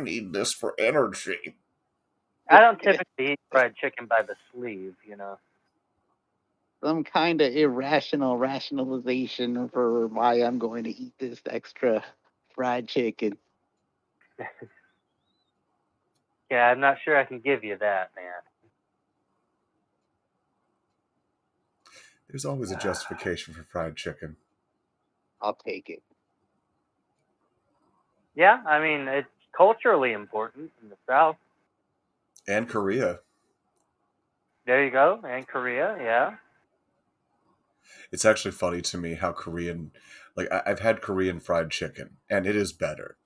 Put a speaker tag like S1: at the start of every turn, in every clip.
S1: need this for energy.
S2: I don't typically eat fried chicken by the sleeve,
S3: Some kind of irrational rationalization for why I'm going to eat this extra fried chicken.
S2: Yeah, I'm not sure I can give you that, man.
S1: There's always a justification for fried chicken.
S3: I'll take it.
S2: Yeah, I mean, it's culturally important in the South.
S1: And Korea.
S2: There you go. And Korea, yeah.
S1: It's actually funny to me how Korean, like I've had Korean fried chicken, and it is better.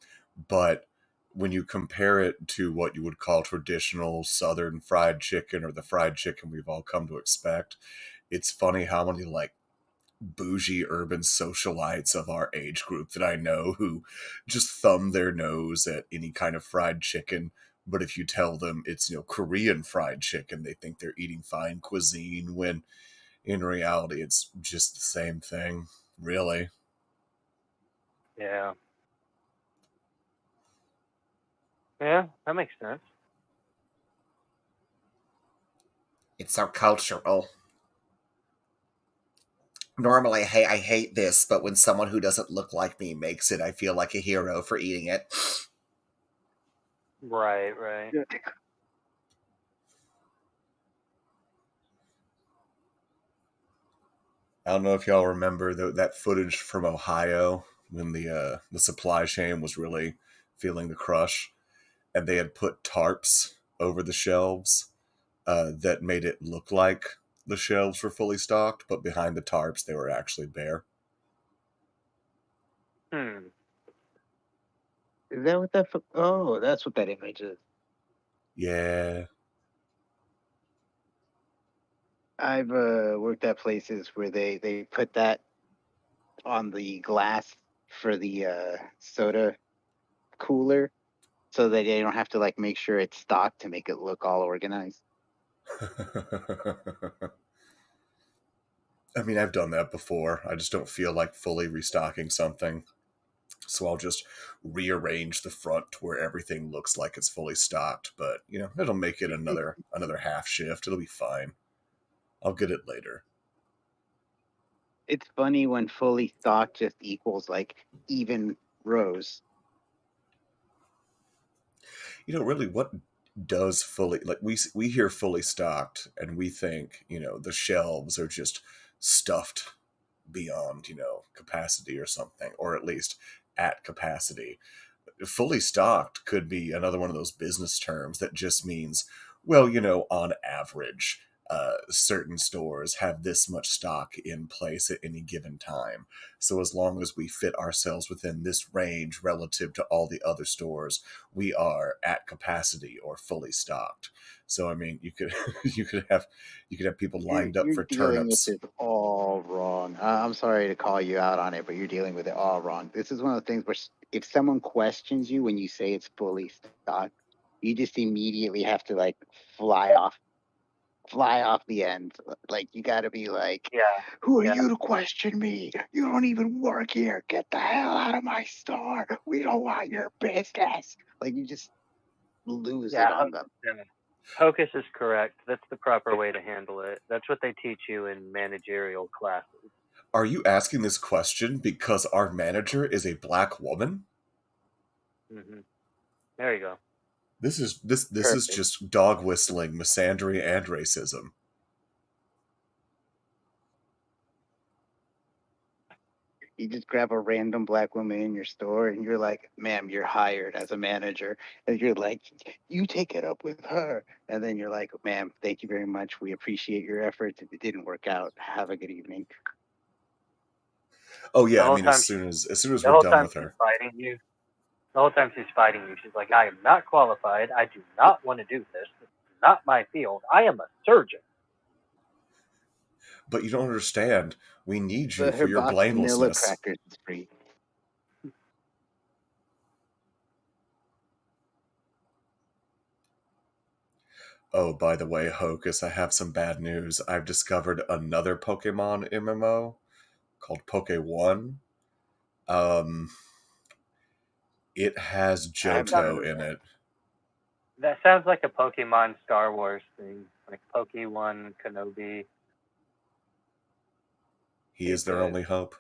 S1: But when you compare it to what you would call traditional Southern fried chicken or the fried chicken we've all come to expect, it's funny how many like bougie urban socialites of our age group that I know who just thumb their nose at any kind of fried chicken. But if you tell them it's, Korean fried chicken, they think they're eating fine cuisine when in reality it's just the same thing, really.
S2: Yeah. Yeah, that makes sense.
S1: It's so cultural. Normally, hey, I hate this, but when someone who doesn't look like me makes it, I feel like a hero for eating it.
S2: Right.
S1: I don't know if y'all remember that footage from Ohio when the supply chain was really feeling the crush, and they had put tarps over the shelves that made it look like the shelves were fully stocked, but behind the tarps they were actually bare.
S2: Hmm.
S3: Is that what that? Oh, that's what that image is.
S1: Yeah.
S3: I've worked at places where they put that on the glass for the soda cooler, so that they don't have to like make sure it's stocked to make it look all organized.
S1: I mean, I've done that before. I just don't feel like fully restocking something. So I'll just rearrange the front where everything looks like it's fully stocked, but it'll make it another half shift. It'll be fine. I'll get it later.
S3: It's funny when fully stocked just equals like even rows.
S1: Really, what does fully, like, we hear fully stocked and we think the shelves are just stuffed beyond capacity or something, or at least at capacity. Fully stocked could be another one of those business terms that just means, well, on average, certain stores have this much stock in place at any given time. So as long as we fit ourselves within this range relative to all the other stores, we are at capacity or fully stocked. So I mean, you could you could have people lined up
S3: You're
S1: for
S3: dealing with
S1: turnips.
S3: this all wrong. I'm sorry to call you out on it, but you're dealing with it all wrong. This is one of the things where if someone questions you when you say it's fully stocked, you just immediately have to like fly off, fly off the end. Like you got to be like,
S2: Yeah.
S3: "Who are
S2: Yeah.
S3: you to question me? You don't even work here. Get the hell out of my store. We don't want your business." Like you just lose it
S2: Yeah.
S3: on them.
S2: Yeah. Hocus is correct. That's the proper way to handle it. That's what they teach you in managerial classes.
S1: Are you asking this question because our manager is a black woman?
S2: Hmm. There you go.
S1: This is
S3: Perfect.
S1: just dog whistling, misandry, and racism.
S3: You just grab a random black woman in your store and you're like, "Ma'am, you're hired as a manager." And you're like, "You take it up with her." And then you're like, "Ma'am, thank you very much. We appreciate your efforts. If it didn't work out, have a good evening."
S1: Oh
S2: The
S1: yeah, I
S2: whole
S1: mean
S2: time
S1: as soon as
S2: the
S1: we're
S2: whole
S1: done
S2: time
S1: with
S2: she's
S1: her.
S2: fighting you. The whole time she's fighting you. She's like, I am not qualified. I do not want to do this. This is not my field. I am a surgeon.
S1: But you don't understand. We need you
S3: But
S1: for
S3: her
S1: your
S3: box vanilla
S1: blamelessness.
S3: crackers is free.
S1: Oh, by the way, Hocus, I have some bad news. I've discovered another Pokemon MMO called Poke One. Um, It has
S3: I've not
S1: Johto
S3: heard
S1: in
S3: that.
S1: it.
S2: That sounds like a Pokemon Star Wars thing, like Pokemon Kenobi.
S1: He
S3: It
S1: is their
S3: does.
S1: only hope.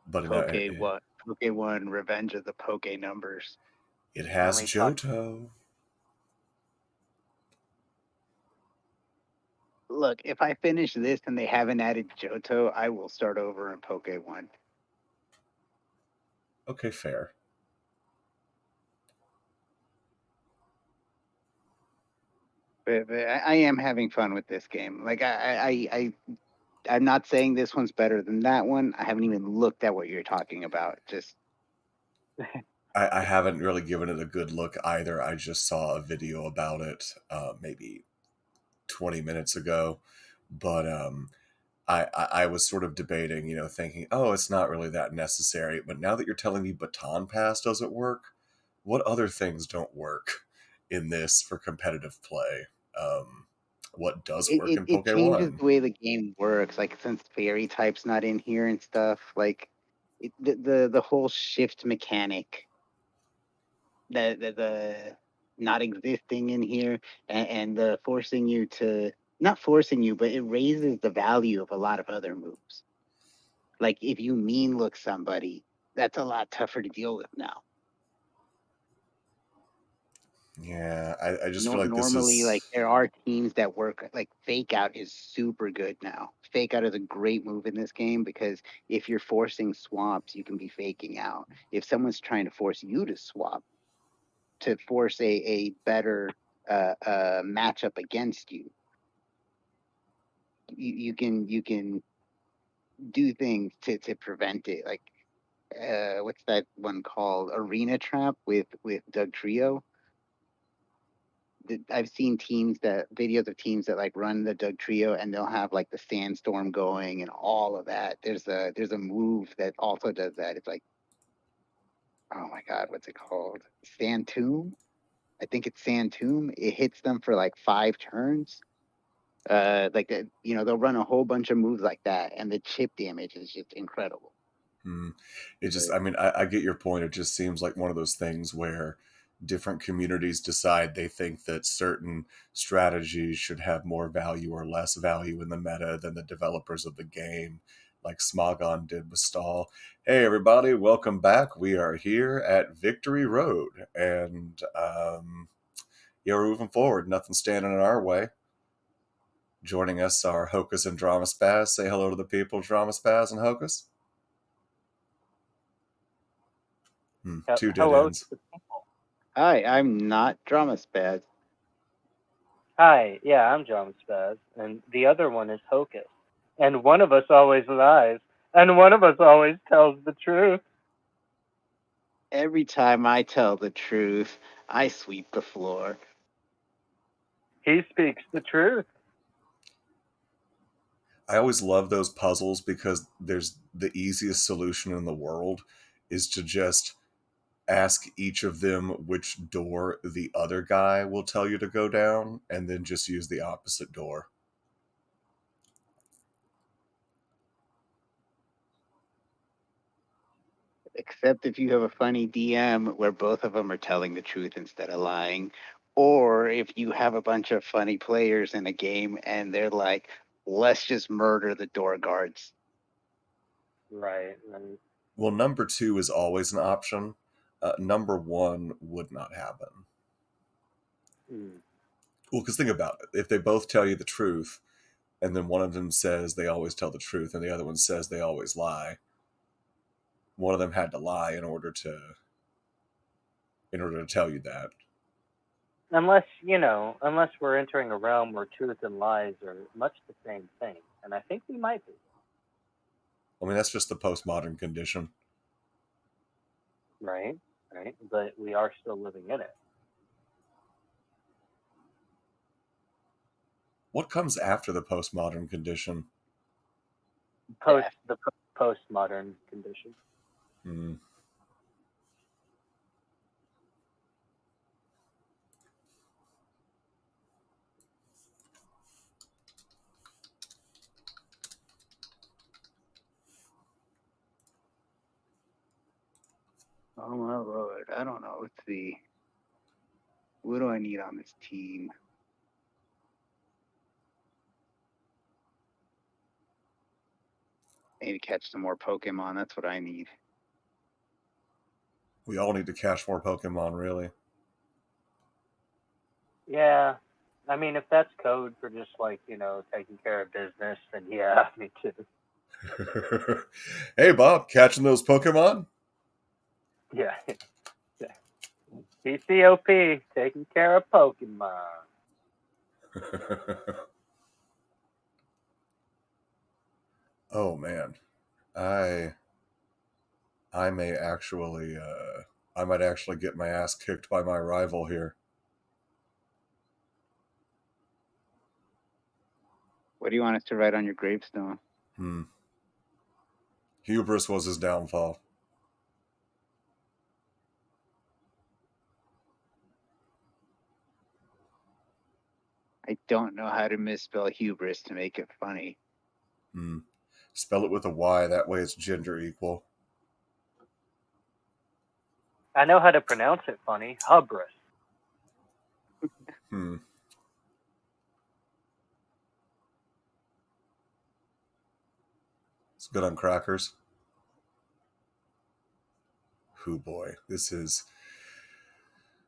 S1: But no,
S3: Poke One, Revenge of the Poke Numbers.
S1: it
S2: Let
S1: has
S2: me talk.
S1: Johto.
S3: Look, if I finish this and they haven't added Johto, I will start over in Poke1.
S1: Okay, fair.
S3: But I am having fun with this game. Like I'm not saying this one's better than that one. I haven't even looked at what you're talking about. Just
S1: I haven't really given it a good look either. I just saw a video about it maybe 20 minutes ago. But I was sort of debating, thinking, oh, it's not really that necessary. But now that you're telling me Baton Pass doesn't work, what other things don't work in this for competitive play? What does work in
S3: it changes
S1: Poke1?
S3: the way the game works. Like since fairy type's not in here and stuff, like the whole shift mechanic, the not existing in here, and the forcing you to not forcing you, but it raises the value of a lot of other moves. Like if you mean look somebody, that's a lot tougher to deal with now.
S1: Yeah, I just feel like this
S3: Normally, like
S1: is.
S3: there are teams that work like fake out is super good now. Fake out is a great move in this game because if you're forcing swaps, you can be faking out. If someone's trying to force you to swap to force a better matchup against you, you can do things to prevent it. Like what's that one called? Arena Trap with Doug Trio. I've seen teams that videos of teams that like run the Doug Trio and they'll have like the sandstorm going and all of that. There's a move that also does that. It's like, oh my god, what's it called? Sand Tomb? I think it's Sand Tomb. It hits them for like 5 turns. They'll run a whole bunch of moves like that, and the chip damage is just incredible.
S1: Hmm. It just,
S3: But
S1: I mean, I get your point. It just seems like one of those things where different communities decide they think that certain strategies should have more value or less value in the meta than the developers of the game, like Smogon did with Stall. Hey, everybody, welcome back. We are here at Victory Road, and yeah, we're moving forward. Nothing standing in our way. Joining us are Hocus and Drama Spaz. Say hello to the people, Drama Spaz and Hocus. Two dead
S2: Hello to
S1: ends.
S2: the people.
S3: hi, I'm not Drama Spaz.
S2: Hi, yeah, I'm John Spaz, and the other one is Hocus. And one of us always lies, and one of us always tells the truth.
S3: Every time I tell the truth, I sweep the floor.
S2: He speaks the truth.
S1: I always love those puzzles because there's the easiest solution in the world is to just ask each of them which door the other guy will tell you to go down and then just use the opposite door.
S3: Except if you have a funny DM where both of them are telling the truth instead of lying, or if you have a bunch of funny players in a game and they're like, let's just murder the door guards.
S2: Right. And
S1: Well, number two is always an option. Number one would not happen.
S2: mm,
S1: Well, because think about it. If they both tell you the truth, and then one of them says they always tell the truth, and the other one says they always lie, one of them had to lie in order to tell you that.
S2: unless we're entering a realm where truth and lies are much the same thing, and I think we might be.
S1: I mean, that's just the postmodern condition.
S2: Right. Right. But we are still living in it.
S1: What comes after the postmodern condition?
S2: Post
S3: Death.
S2: the postmodern condition.
S1: Hmm.
S3: Oh my lord! I don't know. Let's see. What do I need on this team? I need to catch some more Pokemon. That's what I need.
S1: We all need to catch more Pokemon, really.
S2: Yeah. I mean, if that's code for just like, taking care of business, then yeah, me too.
S1: Hey, Bob, catching those Pokemon?
S2: Yeah. PCOP, taking care of Pokemon.
S1: Oh man, I I may actually I might actually get my ass kicked by my rival here.
S3: What do you want us to write on your gravestone?
S1: Hmm. Hubris was his downfall.
S3: I don't know how to misspell hubris to make it funny.
S1: Hmm. Spell it with a Y, that way it's gender equal.
S2: I know how to pronounce it funny. Hubris.
S1: Hmm. It's good on crackers. Hoo boy. This is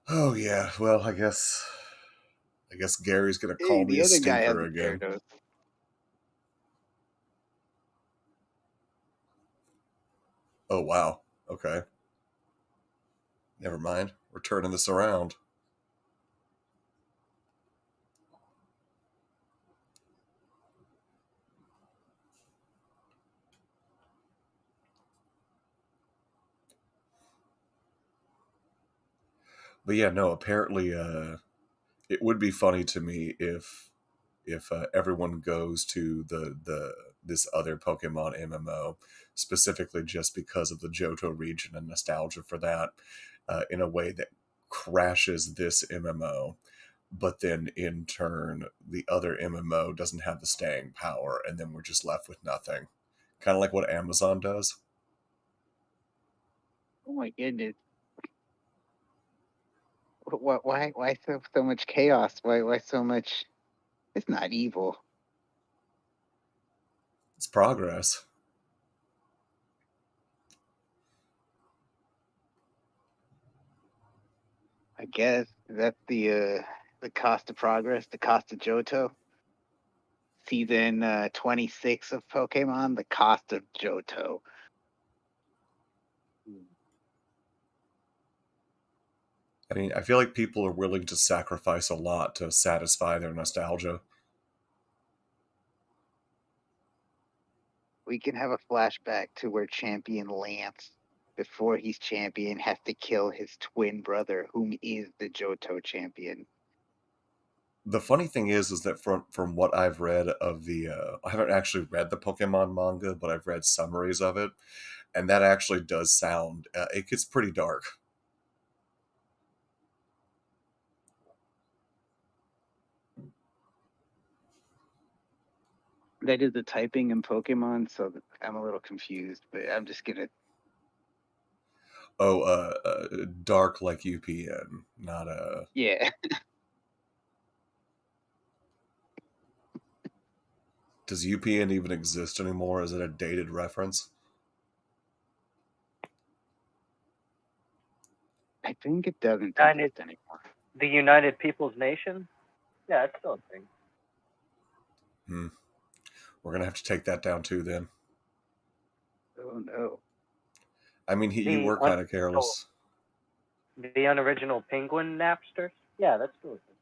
S1: oh yeah, well I guess Gary's gonna
S3: Hey,
S1: call me
S3: the
S1: a
S3: other guy has
S1: stinker
S3: a
S1: again.
S3: Gyarados.
S1: Oh wow. Okay. Never mind. We're turning this around. But yeah, no, apparently it would be funny to me if everyone goes to the this other Pokemon MMO specifically just because of the Johto region and nostalgia for that, in a way that crashes this MMO, but then in turn the other MMO doesn't have the staying power, and then we're just left with nothing. Kind of like what Amazon does.
S3: Oh my goodness! Why so much chaos? Why so much? It's not evil.
S1: It's progress.
S3: I guess that's the cost of progress, the cost of Johto. Season 26 of Pokemon, the cost of Johto.
S1: I mean, I feel like people are willing to sacrifice a lot to satisfy their nostalgia.
S3: We can have a flashback to where Champion Lance, before he's champion, has to kill his twin brother, whom is the Johto champion.
S1: The funny thing is that from what I've read of the, I haven't actually read the Pokemon manga, but I've read summaries of it, and that actually does sound. It gets pretty dark.
S3: That is the typing in Pokemon, so I'm a little confused, but I'm just gonna.
S1: Oh, dark like UPN, not
S3: Yeah.
S1: Does UPN even exist anymore? Is it a dated reference?
S3: I think it doesn't
S2: United,
S3: exist anymore.
S2: the United People's Nation? Yeah, it's still a thing.
S1: Hmm. We're gonna have to take that down too. Then.
S3: Oh no.
S1: I mean, you
S2: The
S1: were kind of
S2: unoriginal,
S1: careless.
S2: the unoriginal Penguin Napsters? Yeah, that's still a thing.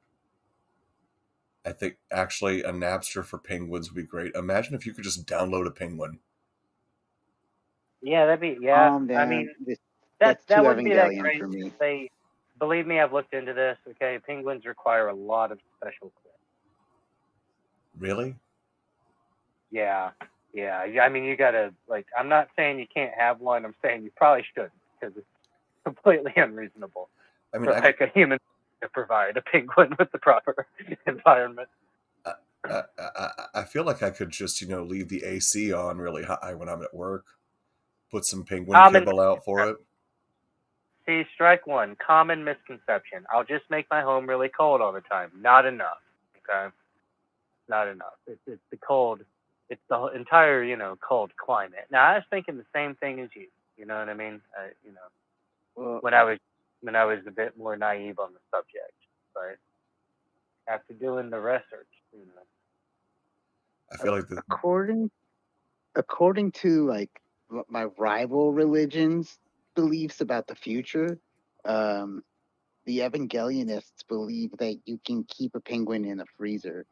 S1: I think actually a Napster for penguins would be great. Imagine if you could just download a penguin.
S2: Yeah, that'd be, yeah.
S3: Calm
S2: I
S3: down.
S2: mean, that
S3: That's too
S2: that wouldn't be that
S3: Evangelion
S2: great
S3: for
S2: if
S3: me.
S2: they, believe me, I've looked into this. Okay, penguins require a lot of special care.
S1: Really?
S2: Yeah, yeah. I mean, you gotta like. I'm not saying you can't have one. I'm saying you probably shouldn't because it's completely unreasonable
S1: I mean,
S2: for like a human to provide a penguin with the proper environment.
S1: I feel like I could just leave the AC on really high when I'm at work. Put some penguin
S2: I'm in.
S1: kibble out for it.
S2: See, strike one. Common misconception. I'll just make my home really cold all the time. Not enough. Okay, not enough. It's the cold. It's the entire cold climate. Now I was thinking the same thing as you. You know what I mean?
S3: Well,
S2: When I was a bit more naive on the subject, but after doing the research,
S1: I feel like the
S3: according to like my rival religion's beliefs about the future, um, the Evangelionists believe that you can keep a penguin in a freezer.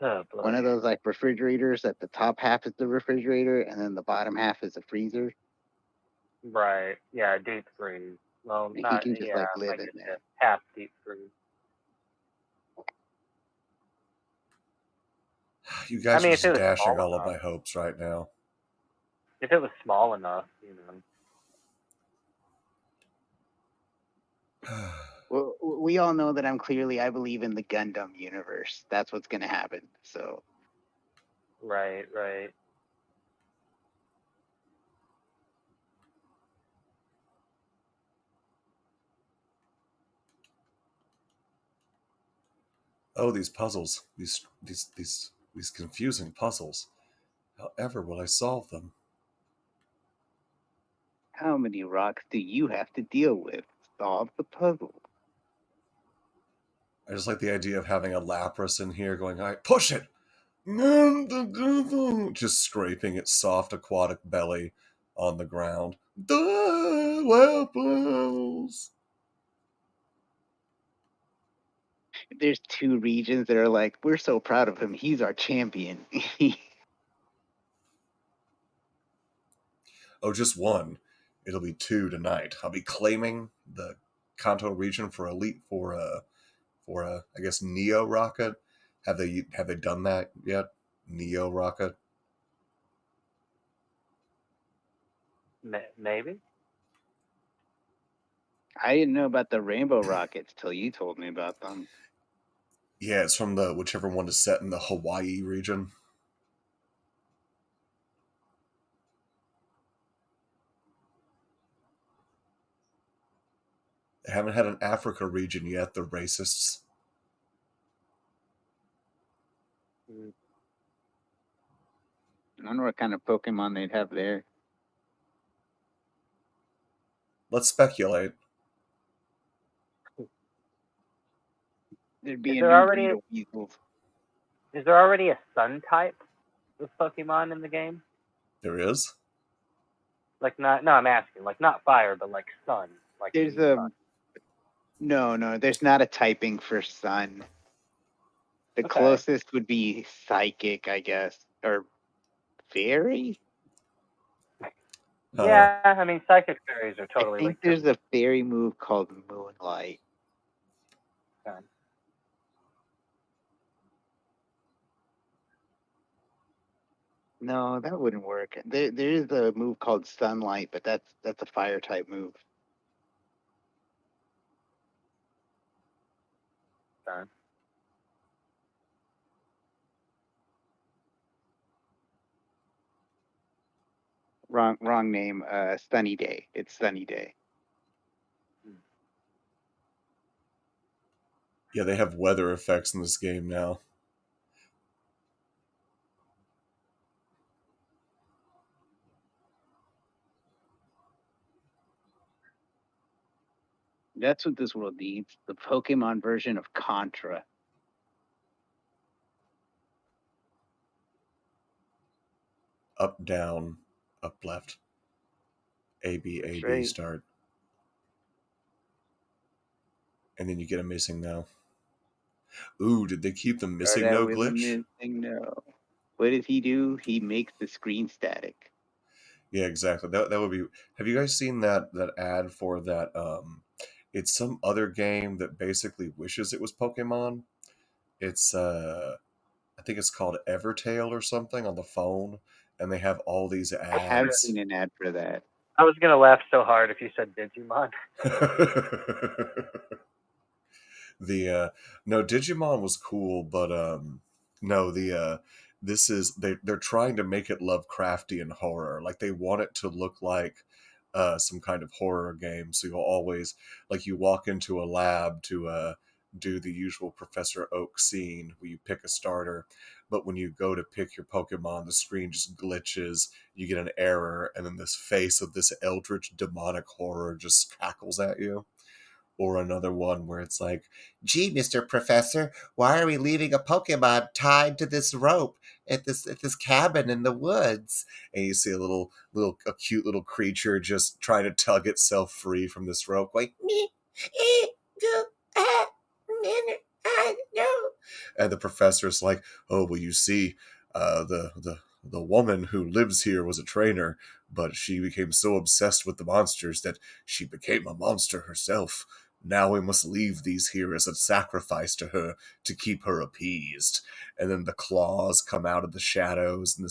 S2: oh
S3: One
S2: boy.
S3: of those like refrigerators that the top half is the refrigerator and then the bottom half is a freezer.
S2: Right. Yeah, deep freeze. Well,
S3: And he
S2: not,
S3: can just
S2: yeah,
S3: like
S2: I
S3: live in
S2: guess
S3: there.
S2: half deep freeze.
S1: you
S2: I
S1: guys are
S2: mean, if it
S1: just
S2: was
S1: dashing
S2: small
S1: all of
S2: enough.
S1: my hopes right now.
S2: If it was small enough.
S3: Well, we all know that I believe in the Gundam universe. That's what's gonna happen. So
S2: Right, right.
S1: Oh, these puzzles, these confusing puzzles. However, will I solve them?
S3: how many rocks do you have to deal with? Solve the puzzle.
S1: I just like the idea of having a Lapras in here going, "I push it," just scraping its soft aquatic belly on the ground. The Lapras.
S3: There's two regions that are like, we're so proud of him. He's our champion.
S1: Oh, just one. It'll be two tonight. I'll be claiming the Kanto region for elite for a I guess Neo Rocket. Have they done that yet? Neo Rocket.
S2: Maybe.
S3: I didn't know about the rainbow rockets till you told me about them.
S1: Yeah, it's from the whichever one is set in the Hawaii region. They haven't had an Africa region yet. They're racists.
S2: Mm.
S3: I wonder what kind of Pokemon they'd have there.
S1: Let's speculate.
S3: There'd be
S2: Is
S3: a
S2: there
S3: new
S2: already
S3: breed of weasels.
S2: is there already a sun type with Pokemon in the game?
S1: There is.
S2: Like not no, I'm asking, like not fire, but like sun, like you
S3: There's
S2: need sun.
S3: a no, there's not a typing for sun. The
S2: Okay.
S3: closest would be psychic, I guess, or fairy.
S1: Huh.
S2: Yeah, I mean psychic fairies are
S3: I
S2: totally
S3: think
S2: linked to
S3: there's a fairy move called Moonlight.
S2: sun.
S3: No, that wouldn't work. There is a move called Sunlight, but that's a fire type move.
S2: Sun.
S3: Wrong name. Sunny Day. It's Sunny Day.
S1: Yeah, they have weather effects in this game now.
S3: That's what this world needs. The Pokemon version of Contra.
S1: Up, down, up, left. A, B, A,
S3: That's
S1: B,
S3: right.
S1: start. And then you get a missing no. Ooh, did they keep the
S3: Start
S1: missing
S3: out
S1: no
S3: with a
S1: glitch?
S3: missing no. What does he do? He makes the screen static.
S1: Yeah, exactly. That would be. Have you guys seen that ad for that? It's some other game that basically wishes it was Pokemon. It's I think it's called Evertail or something on the phone, and they have all these
S3: I have
S1: ads.
S3: seen an ad for that.
S2: I was gonna laugh so hard if you said Digimon.
S1: the No, Digimon was cool, but no, the this is they're trying to make it Lovecraftian horror. Like they want it to look like some kind of horror game. So you'll always, like, you walk into a lab to do the usual Professor Oak scene where you pick a starter, but when you go to pick your Pokemon, the screen just glitches, you get an error, and then this face of this eldritch demonic horror just cackles at you. Or another one where it's like, "Gee, Mr. Professor, why are we leaving a Pokemon tied to this rope at this cabin in the woods?" And you see a cute little creature just trying to tug itself free from this rope, like me, I know. And the professor's like, "Oh, well, you see, the woman who lives here was a trainer, but she became so obsessed with the monsters that she became a monster herself. Now we must leave these here as a sacrifice to her to keep her appeased." And then the claws come out of the shadows, and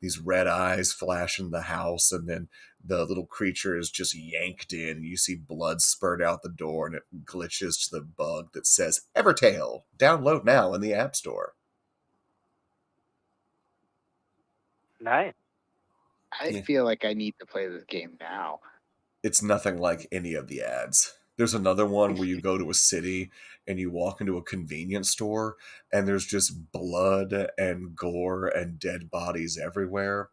S1: these red eyes flash in the house, and then the little creature is just yanked in, and you see blood spurt out the door, and it glitches to the bug that says Evertail. Download now in the App Store.
S2: Nice.
S3: I
S1: Yeah.
S3: feel like I need to play this game now.
S1: It's nothing like any of the ads. There's another one where you go to a city and you walk into a convenience store and there's just blood and gore and dead bodies everywhere.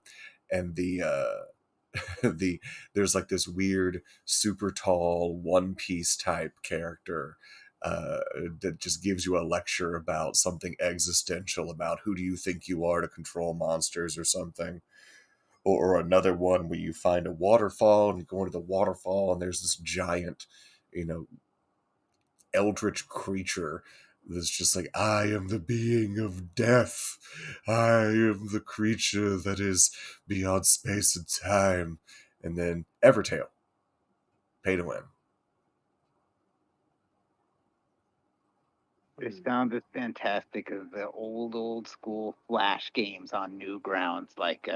S1: And the there's like this weird, super tall, One Piece type character uh, that just gives you a lecture about something existential, about who do you think you are to control monsters or something. Or another one where you find a waterfall and you go into the waterfall and there's this giant, you know, eldritch creature that's just like, "I am the being of death. I am the creature that is beyond space and time." And then Evertail, pay to win.
S3: This sounds as fantastic as the old school Flash games on Newgrounds, like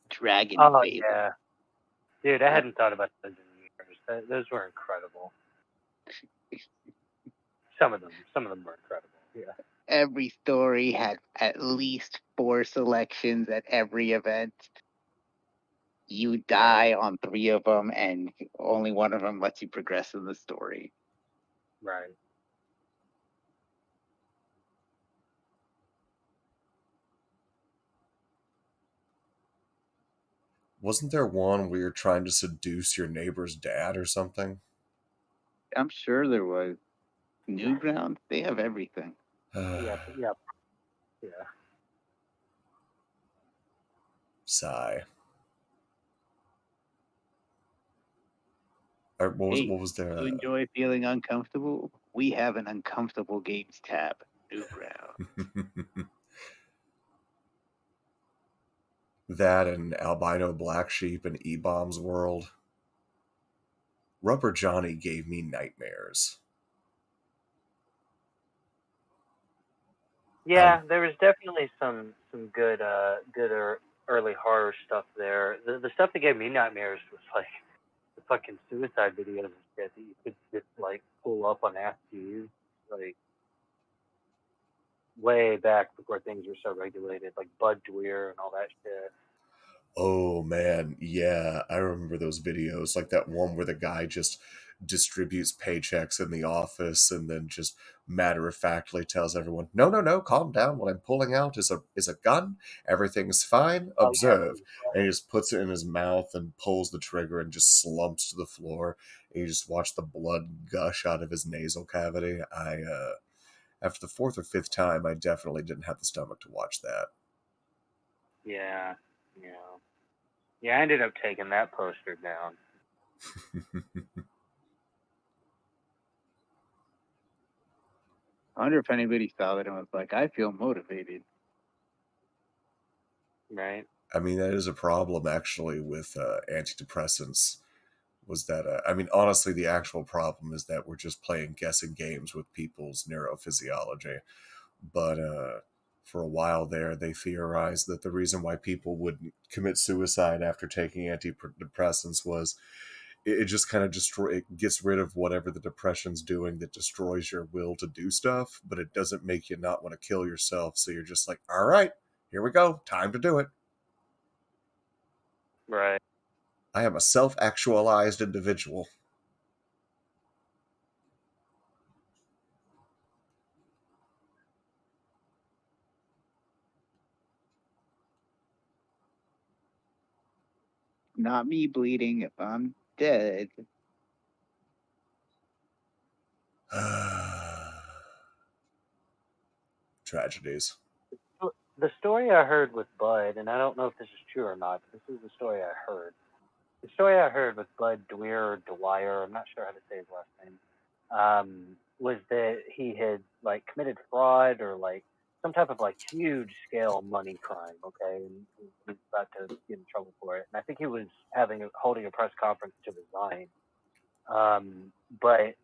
S3: Dragon
S2: Oh
S3: Fable.
S2: yeah, dude, I hadn't thought about those in years. Those were incredible. Some of them were incredible. Yeah.
S3: Every story had at least 4 selections at every event. You die on 3 of them, and only one of them lets you progress in the story.
S2: Right.
S1: Wasn't there one where you're trying to seduce your neighbor's dad or something?
S3: I'm sure there was. Newgrounds, they have everything.
S2: Yeah. Yeah. Yeah.
S1: Sigh. Or
S3: Hey,
S1: what was there?
S3: you enjoy feeling uncomfortable? We have an uncomfortable games tab. Newgrounds.
S1: That and Albino Black Sheep and E-Bomb's World. Rubber Johnny gave me nightmares.
S2: Yeah, there was definitely some good early horror stuff there. The stuff that gave me nightmares was like the fucking suicide videos and shit that you could just like pull up on AskGees, like way back before things were so regulated, like Bud Dweir and all that shit.
S1: Oh man, yeah, I remember those videos, like that one where the guy just distributes paychecks in the office and then just matter of factly tells everyone, "No, no, no, calm down. What I'm pulling out is a gun. Everything's fine.
S2: Oh yeah, that
S1: Observe."
S2: was
S1: And he just puts it in his mouth and pulls the trigger and just slumps to the floor. And you just watch the blood gush out of his nasal cavity. After the fourth or fifth time, I definitely didn't have the stomach to watch that.
S2: yeah, yeah, yeah. I ended up taking that poster down.
S3: I wonder if anybody saw that and was like, I feel motivated.
S2: Right.
S1: I mean, that is a problem actually with antidepressants. Was that I mean, honestly, the actual problem is that we're just playing guessing games with people's neurophysiology. But for a while there, they theorized that the reason why people would commit suicide after taking antidepressants was it just kind of it gets rid of whatever the depression's doing that destroys your will to do stuff, but it doesn't make you not want to kill yourself. So you're just like, "All right, here we go, time to do it."
S2: Right.
S1: I am a self-actualized individual.
S3: Not me bleeding if I'm dead.
S1: Tragedies.
S2: The story I heard with Bud, and I don't know if this is true or not, but this is the story I heard. The story I heard with Bud Dwyer, I'm not sure how to say his last name, was that he had like committed fraud or like some type of like huge scale money crime. Okay, and he was about to get in trouble for it. And I think he was holding a press conference to resign. But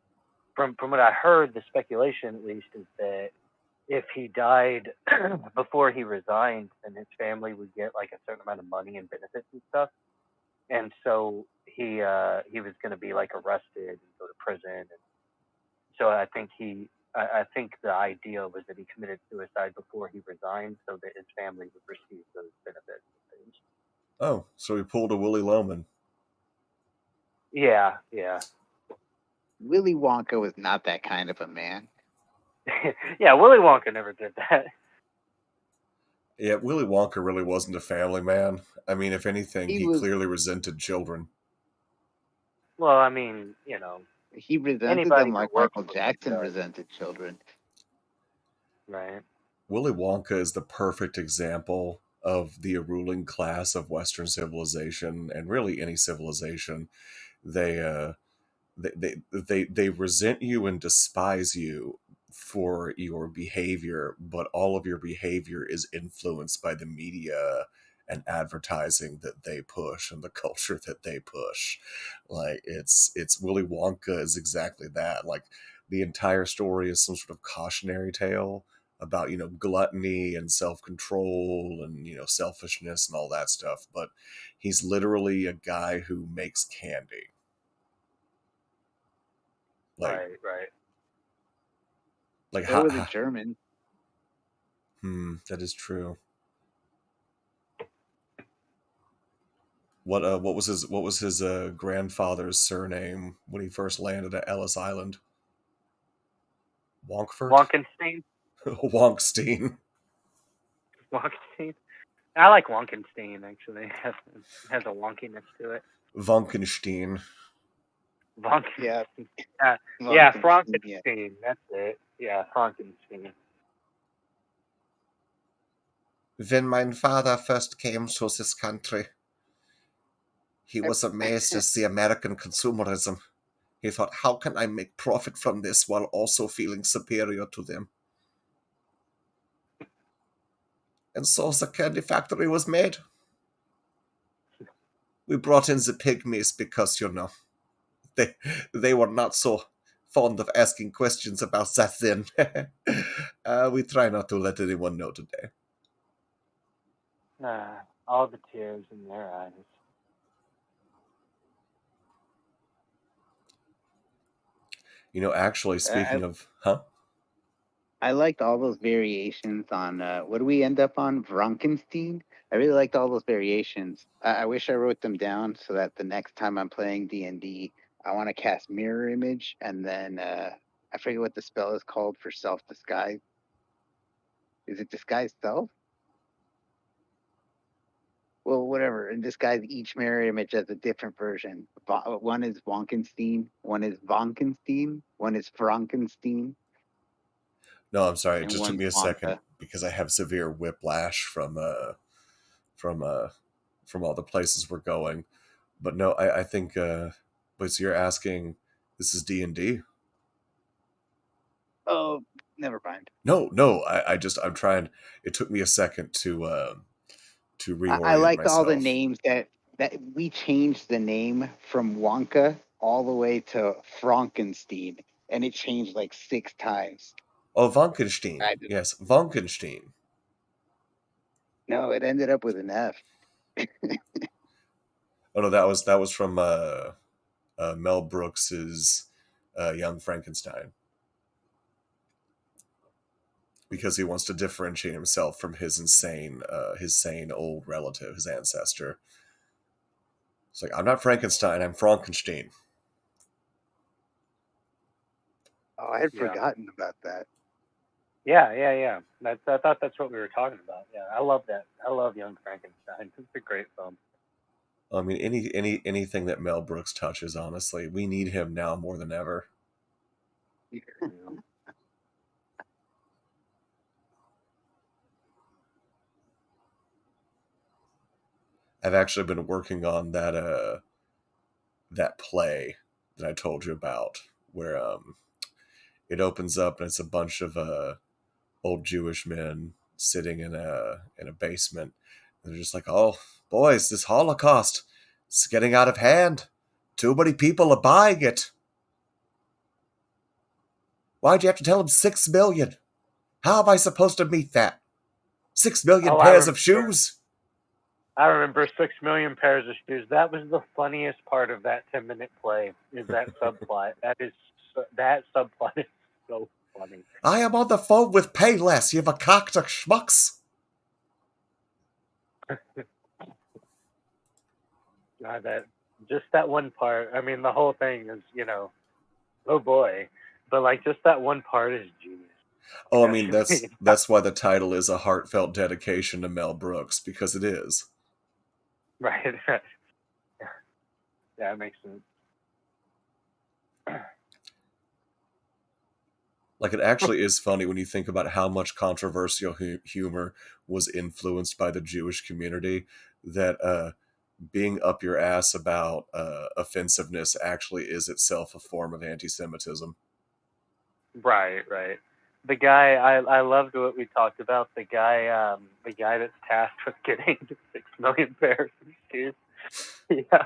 S2: from what I heard, the speculation at least is that if he died before he resigned, then his family would get like a certain amount of money and benefits and stuff. And so he was going to be like arrested and go to prison. And so I think the idea was that he committed suicide before he resigned, so that his family would receive those benefits and things.
S1: Oh, so he pulled a Willy Loman.
S2: Yeah, yeah,
S3: Willy Wonka was not that kind of a man.
S2: yeah. Willy Wonka never did that.
S1: Yeah, Willy Wonka really wasn't a family man. I mean, if anything,
S3: He
S1: he
S3: was
S1: clearly resented children.
S2: Well, I mean,
S3: he resented
S2: anybody
S3: them
S2: who
S3: like
S2: works
S3: Michael
S2: for him
S3: Jackson
S2: does,
S3: resented children.
S2: right?
S1: Willy Wonka is the perfect example of the ruling class of Western civilization, and really any civilization. They they resent you and despise you for your behavior, but all of your behavior is influenced by the media and advertising that they push and the culture that they push. Like it's Willy Wonka is exactly that. Like the entire story is some sort of cautionary tale about, gluttony and self-control and, selfishness and all that stuff, but he's literally a guy who makes candy. like
S2: Right, right.
S1: like
S3: So
S1: how,
S3: were the Germans.
S1: that is true. What was his grandfather's surname when he first landed at Ellis Island? Wonkfort?
S2: Wonkenstein,
S1: Wonkstein.
S2: Wonkenstein. I like Wonkenstein actually. It has a wonkiness to it.
S1: Wonkenstein.
S2: Wonkenstein.
S3: Yeah,
S2: Yeah,
S3: Wonkenstein, yeah.
S2: Frankenstein. That's it. Yeah, Frankenstein.
S1: When my father first came to this country, he was amazed at the American consumerism. He thought, how can I make profit from this while also feeling superior to them? And so the candy factory was made. We brought in the pygmies because, they they were not so fond of asking questions about that then. We try not to let anyone know today.
S2: All the tears in their eyes.
S1: Actually,
S3: I,
S1: speaking of, huh?
S3: I liked all those variations on what do we end up on? Frankenstein. I really liked all those variations. I wish I wrote them down so that the next time I'm playing D&D, I want to cast mirror image, and then I forget what the spell is called for self disguise. Is it disguise self? Well, whatever. And disguise each mirror image as a different version. One is Wonkenstein, one is Vonkenstein, one is Frankenstein,
S1: No, I'm sorry. It
S3: and
S1: just took
S3: one's
S1: me a second
S3: Wonka.
S1: because I have severe whiplash from from all the places we're going. But no, I think. But so you're asking, this is D&D?
S3: Oh, never mind.
S1: No, no. I'm trying. It took me a second to
S3: I
S1: reorient
S3: liked all the
S1: myself.
S3: names that we changed the name from Wonka all the way to Frankenstein, and it changed like 6 times.
S1: Oh, Wonkenstein.
S3: I just,
S1: Yes, Wonkenstein.
S3: no, it ended up with an F.
S1: Oh no, that was from Mel Brooks's Young Frankenstein, because he wants to differentiate himself from his sane old relative, his ancestor. It's like, I'm not Frankenstein, I'm Frankenstein.
S3: Oh, I had
S2: Yeah.
S3: forgotten about that.
S2: Yeah. I thought that's what we were talking about. Yeah, I love that. I love Young Frankenstein. It's a great film.
S1: I mean, anything that Mel Brooks touches, honestly, we need him now more than ever.
S2: Yeah.
S1: I've actually been working on that play that I told you about, where it opens up and it's a bunch of old Jewish men sitting in a basement. And they're just like, "Oh, boys, this Holocaust, it's getting out of hand. Too many people are buying it. Why'd you have to tell them 6 million? How am I supposed to meet that? 6 million
S2: Oh,
S1: pairs of shoes?"
S2: I remember 6 million pairs of shoes. That was the funniest part of that 10-minute play. Is that subplot? That subplot is so funny.
S1: I am on the phone with Payless, you verkackte Schmucks.
S2: That just that one part. I mean, the whole thing is, oh boy, but like just that one part is genius.
S1: Oh, I mean,
S2: Actually,
S1: that's why the title is a heartfelt dedication to Mel Brooks, because it is.
S2: right? Yeah, it makes sense.
S1: Like, it actually is funny when you think about how much controversial humor was influenced by the Jewish community, that being up your ass about offensiveness actually is itself a form of anti-Semitism.
S2: Right. The guy, I loved what we talked about. The guy that's tasked with getting 6 million pairs of shoes. Yeah,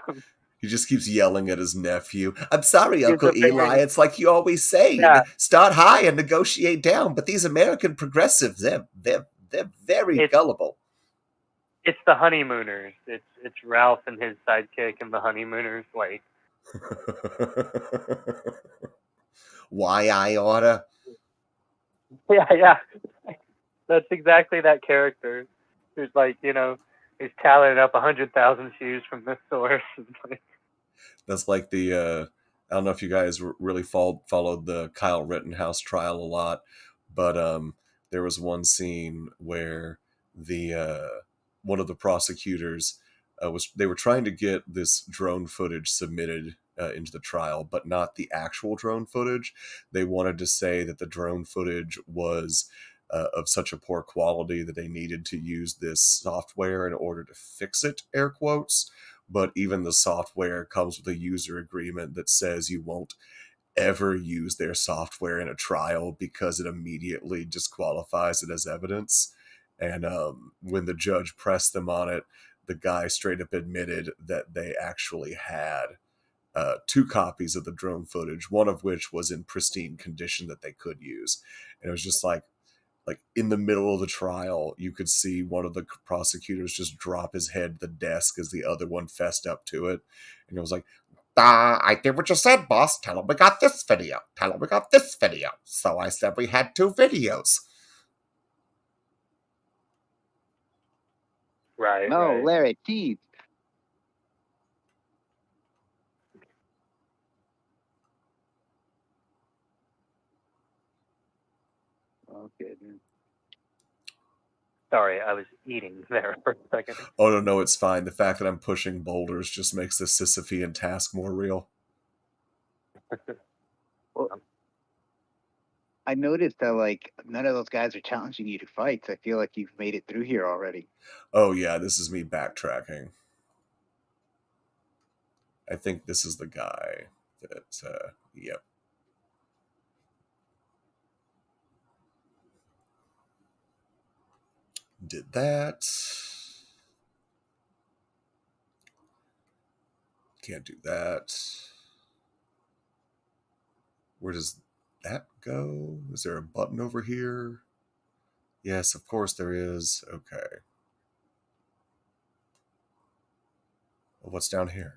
S1: He just keeps yelling at his nephew. I'm sorry,
S2: he's
S1: Uncle
S2: a
S1: Eli.
S2: very
S1: It's like you always say,
S2: yeah.
S1: start high and negotiate down. But these American progressives, they're very
S2: It's
S1: gullible.
S2: it's the honeymooners. It's Ralph and his sidekick and the honeymooners. Like
S1: Why I oughta?
S2: yeah. That's exactly that character. Who's like he's tallying up 100,000 shoes from this source.
S1: That's like I don't know if you guys really followed the Kyle Rittenhouse trial a lot, but there was one scene where the one of the prosecutors they were trying to get this drone footage submitted into the trial, but not the actual drone footage. They wanted to say that the drone footage was of such a poor quality that they needed to use this software in order to fix it, air quotes. But even the software comes with a user agreement that says you won't ever use their software in a trial because it immediately disqualifies it as evidence. And when the judge pressed them on it, the guy straight up admitted that they actually had 2 copies of the drone footage, one of which was in pristine condition that they could use. And it was just like in the middle of the trial, you could see one of the prosecutors just drop his head to the desk as the other one fessed up to it. And it was like, I did what you said, boss. Tell him we got this video. Tell him we got this video. So I said we had 2 videos.
S2: Right.
S3: No,
S2: Right.
S3: Larry, teeth. Okay, then.
S2: Sorry, I was eating there for a second.
S1: Oh, no, it's fine. The fact that I'm pushing boulders just makes the Sisyphean task more real.
S3: Well, I noticed that like none of those guys are challenging you to fights. I feel like you've made it through here already.
S1: Oh, yeah, this is me backtracking. I think this is the guy that, yep. Did that. Can't do that. Where does that go? Is there a button over here? Yes, of course there is. Okay. Well, what's down here?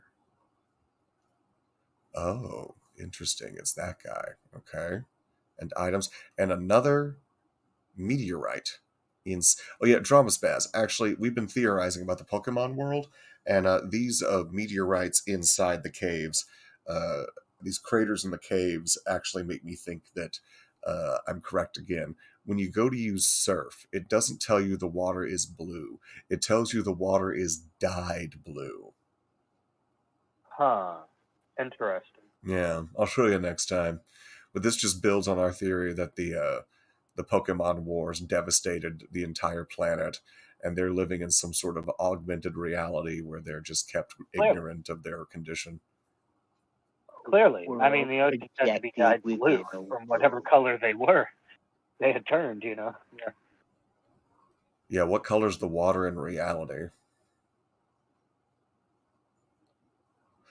S1: Oh, interesting. It's that guy. Okay. And items. And another meteorite. Oh yeah, Drama Spaz. Actually, we've been theorizing about the Pokemon world, and these meteorites inside the caves, uh, these craters in the caves, actually make me think that I'm correct again. When you go to use surf, it doesn't tell you the water is blue. It tells you the water is dyed blue.
S2: Huh. Interesting.
S1: Yeah, I'll show you next time. But this just builds on our theory that the Pokemon Wars devastated the entire planet, and they're living in some sort of augmented reality where they're just kept
S2: Clearly.
S1: ignorant of their condition.
S2: Clearly.
S3: We're
S2: I
S3: all
S2: mean, the oceans had to be
S3: projected
S2: dyed blue
S3: within a
S2: from whatever
S3: world.
S2: color they were. They had turned, you know. Yeah.
S1: Yeah, what color's the water in reality?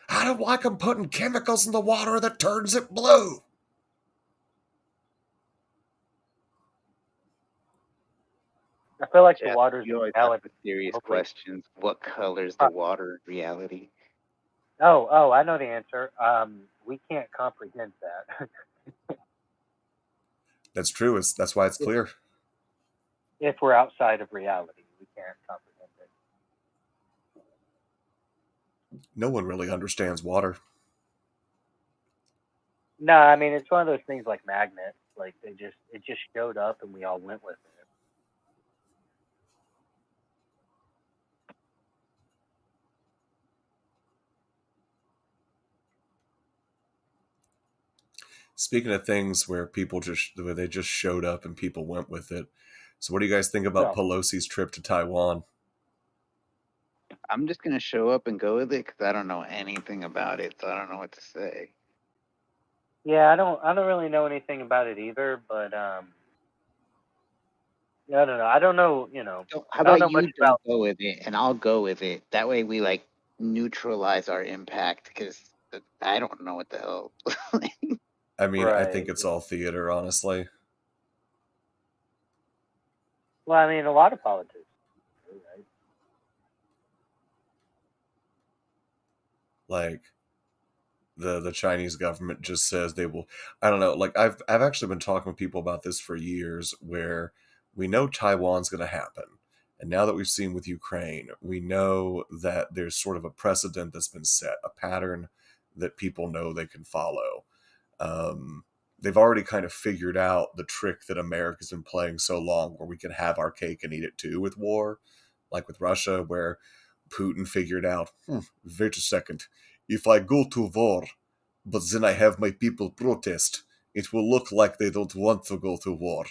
S1: I don't like them putting chemicals in the water that turns it blue.
S2: I feel like the
S3: Jeff,
S2: waters
S3: you
S2: in
S3: always ask
S2: reality
S3: the serious
S2: hopefully.
S3: questions. What color's the water in reality?
S2: Oh, I know the answer. We can't comprehend that.
S1: That's true. That's why it's
S2: if,
S1: clear.
S2: if we're outside of reality, we can't comprehend it.
S1: No one really understands water.
S2: No, I mean it's one of those things like magnets. Like it just showed up and we all went with it.
S1: Speaking of things where where they just showed up and people went with it. So what do you guys think about
S2: So
S1: Pelosi's trip to Taiwan?
S3: I'm just gonna show up and go with it because I don't know anything about it, so I don't know what to say.
S2: yeah, I don't really know anything about it either, but yeah, I don't know. I don't know, you know,
S3: How
S2: I don't
S3: about
S2: know much
S3: you don't
S2: about.
S3: go with it and I'll go with it? That way we like neutralize our impact because I don't know what the hell.
S1: I mean, I think
S2: Right.
S1: it's all theater, honestly.
S2: Well, I mean, a lot of politics, right?
S1: Like the Chinese government just says they will. I don't know. Like I've actually been talking with people about this for years, where we know Taiwan's going to happen, and now that we've seen with Ukraine, we know that there's sort of a precedent that's been set, a pattern that people know they can follow. Um, they've already kind of figured out the trick that America's been playing so long, where we can have our cake and eat it too with war, like with Russia, where Putin figured out, wait a second, if I go to war, but then I have my people protest, it will look like they don't want to go to war.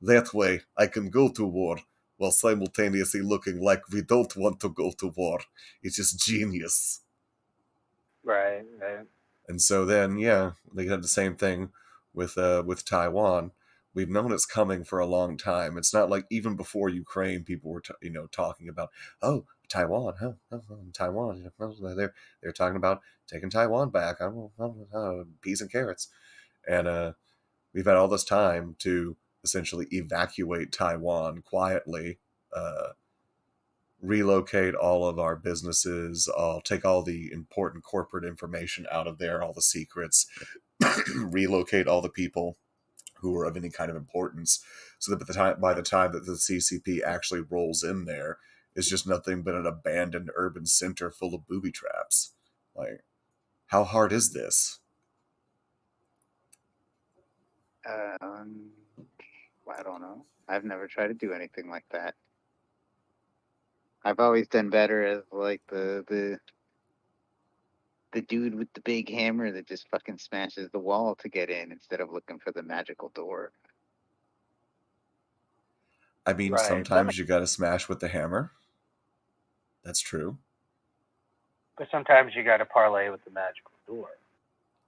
S1: That way, I can go to war while simultaneously looking like we don't want to go to war. It's just genius.
S2: Right, right.
S1: And so then, yeah, they had the same thing with Taiwan. We've known it's coming for a long time. It's not like even before Ukraine, people were talking about, oh, Taiwan, Taiwan. They're talking about taking Taiwan back. Peas and carrots, and we've had all this time to essentially evacuate Taiwan quietly. Relocate all of our businesses, take all the important corporate information out of there, all the secrets, relocate all the people who are of any kind of importance, so that by the time that the CCP actually rolls in there, it's just nothing but an abandoned urban center full of booby traps. Like, how hard is this?
S3: um, I don't know. I've never tried to do anything like that. I've always done better as like the dude with the big hammer that just fucking smashes the wall to get in instead of looking for the magical door.
S1: I mean,
S2: Right. That
S1: sometimes you gotta smash with the hammer. That's true.
S2: but sometimes you got to parlay with the magical door.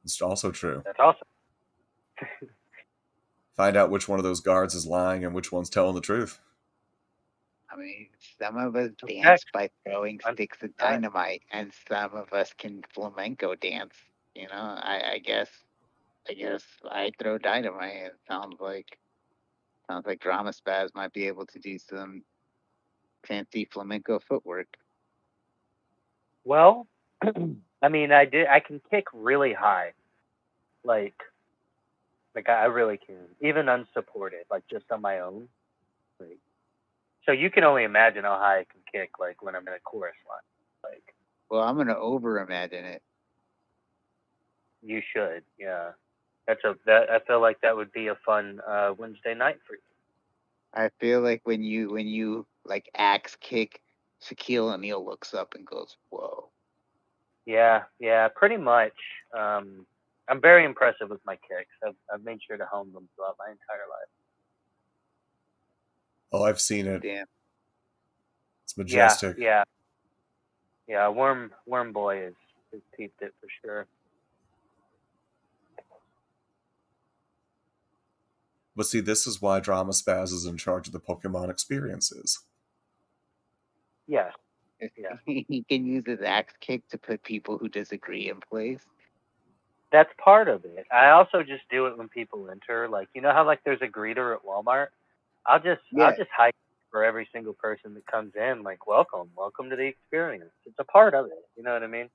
S1: It's also true.
S2: That's also
S1: Find out which one of those guards is lying and which one's telling the truth.
S3: I mean, some of us dance
S2: protect.
S3: by throwing sticks of dynamite, and some of us can flamenco dance. You know, I guess I throw dynamite. It sounds like Drama Spaz might be able to do some fancy flamenco footwork.
S2: Well, I mean, I can kick really high, like I really can, even unsupported, like just on my own. Like, So you can only imagine how high I can kick, like when I'm in a chorus line. Like
S3: Well, I'm gonna over imagine it.
S2: you should, yeah. That I feel like that would be a fun Wednesday night for you.
S3: I feel like when you like axe kick, Shaquille O'Neal looks up and goes, "Whoa."
S2: Yeah, pretty much. I'm very impressive with my kicks. I've made sure to hone them throughout my entire life.
S1: Oh, I've seen it.
S3: Damn.
S1: It's
S2: Yeah,
S1: majestic.
S2: yeah, yeah. Worm Boy is peeped it for sure.
S1: But see, this is why Drama Spaz is in charge of the Pokemon experiences.
S2: Yes, yeah.
S3: He can use his axe kick to put people who disagree in place.
S2: That's part of it. I also just do it when people enter. Like you know how like there's a greeter at Walmart. I'll
S3: Yeah.
S2: just hike for every single person that comes in. Like welcome to the experience. It's a part of it. You know what I mean?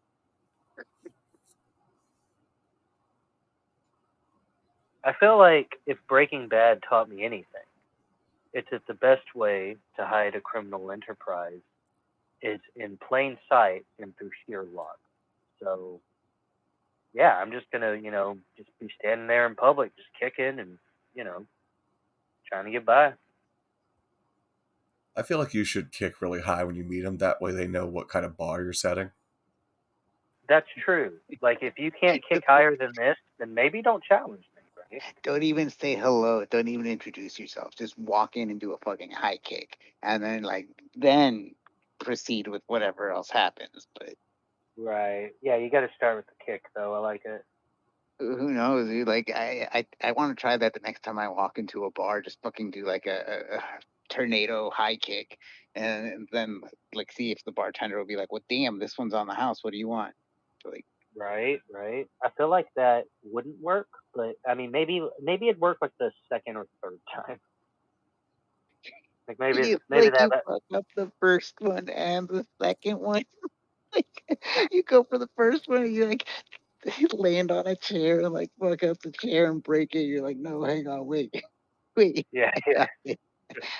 S2: I feel like if Breaking Bad taught me anything, it's that the best way to hide a criminal enterprise is in plain sight and through sheer luck. So yeah, I'm just gonna just be standing there in public, just kicking and you know trying to get by.
S1: I feel like you should kick really high when you meet them. That way they know what kind of bar you're setting.
S2: That's true. Like if you can't kick higher than this, then maybe don't challenge me, right?
S3: Don't even say hello. Don't even introduce yourself. Just walk in and do a fucking high kick, and then proceed with whatever else happens. But
S2: Right. Yeah, you got to start with the kick, though. I like it.
S3: who knows, dude? Like I want to try that the next time I walk into a bar. Just fucking do like a tornado high kick, and then like see if the bartender will be like, "Well, damn, this one's on the house. What do you want?" So, like,
S2: Right. I feel like that wouldn't work, but I mean, maybe it'd work like the second or third time. Like maybe
S3: like
S2: that.
S3: you fuck up the first one and the second one. Like you go for the first one, and you like land on a chair and like fuck up the chair and break it. You're like, no, hang on, wait, wait,
S2: Yeah,
S3: I
S2: yeah,
S3: got this,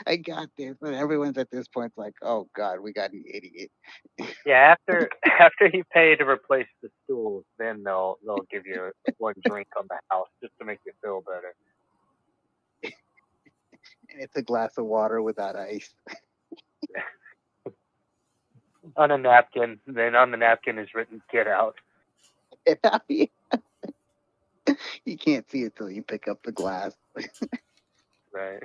S3: I got this. But everyone's at this point like, oh god, we got an idiot.
S2: yeah. After you pay to replace the stools, then they'll give you one drink on the house just to make you feel better.
S3: And it's a glass of water without ice.
S2: On a napkin. Then on the napkin is written "Get out."
S3: You can't see it till you pick up the glass.
S2: Right.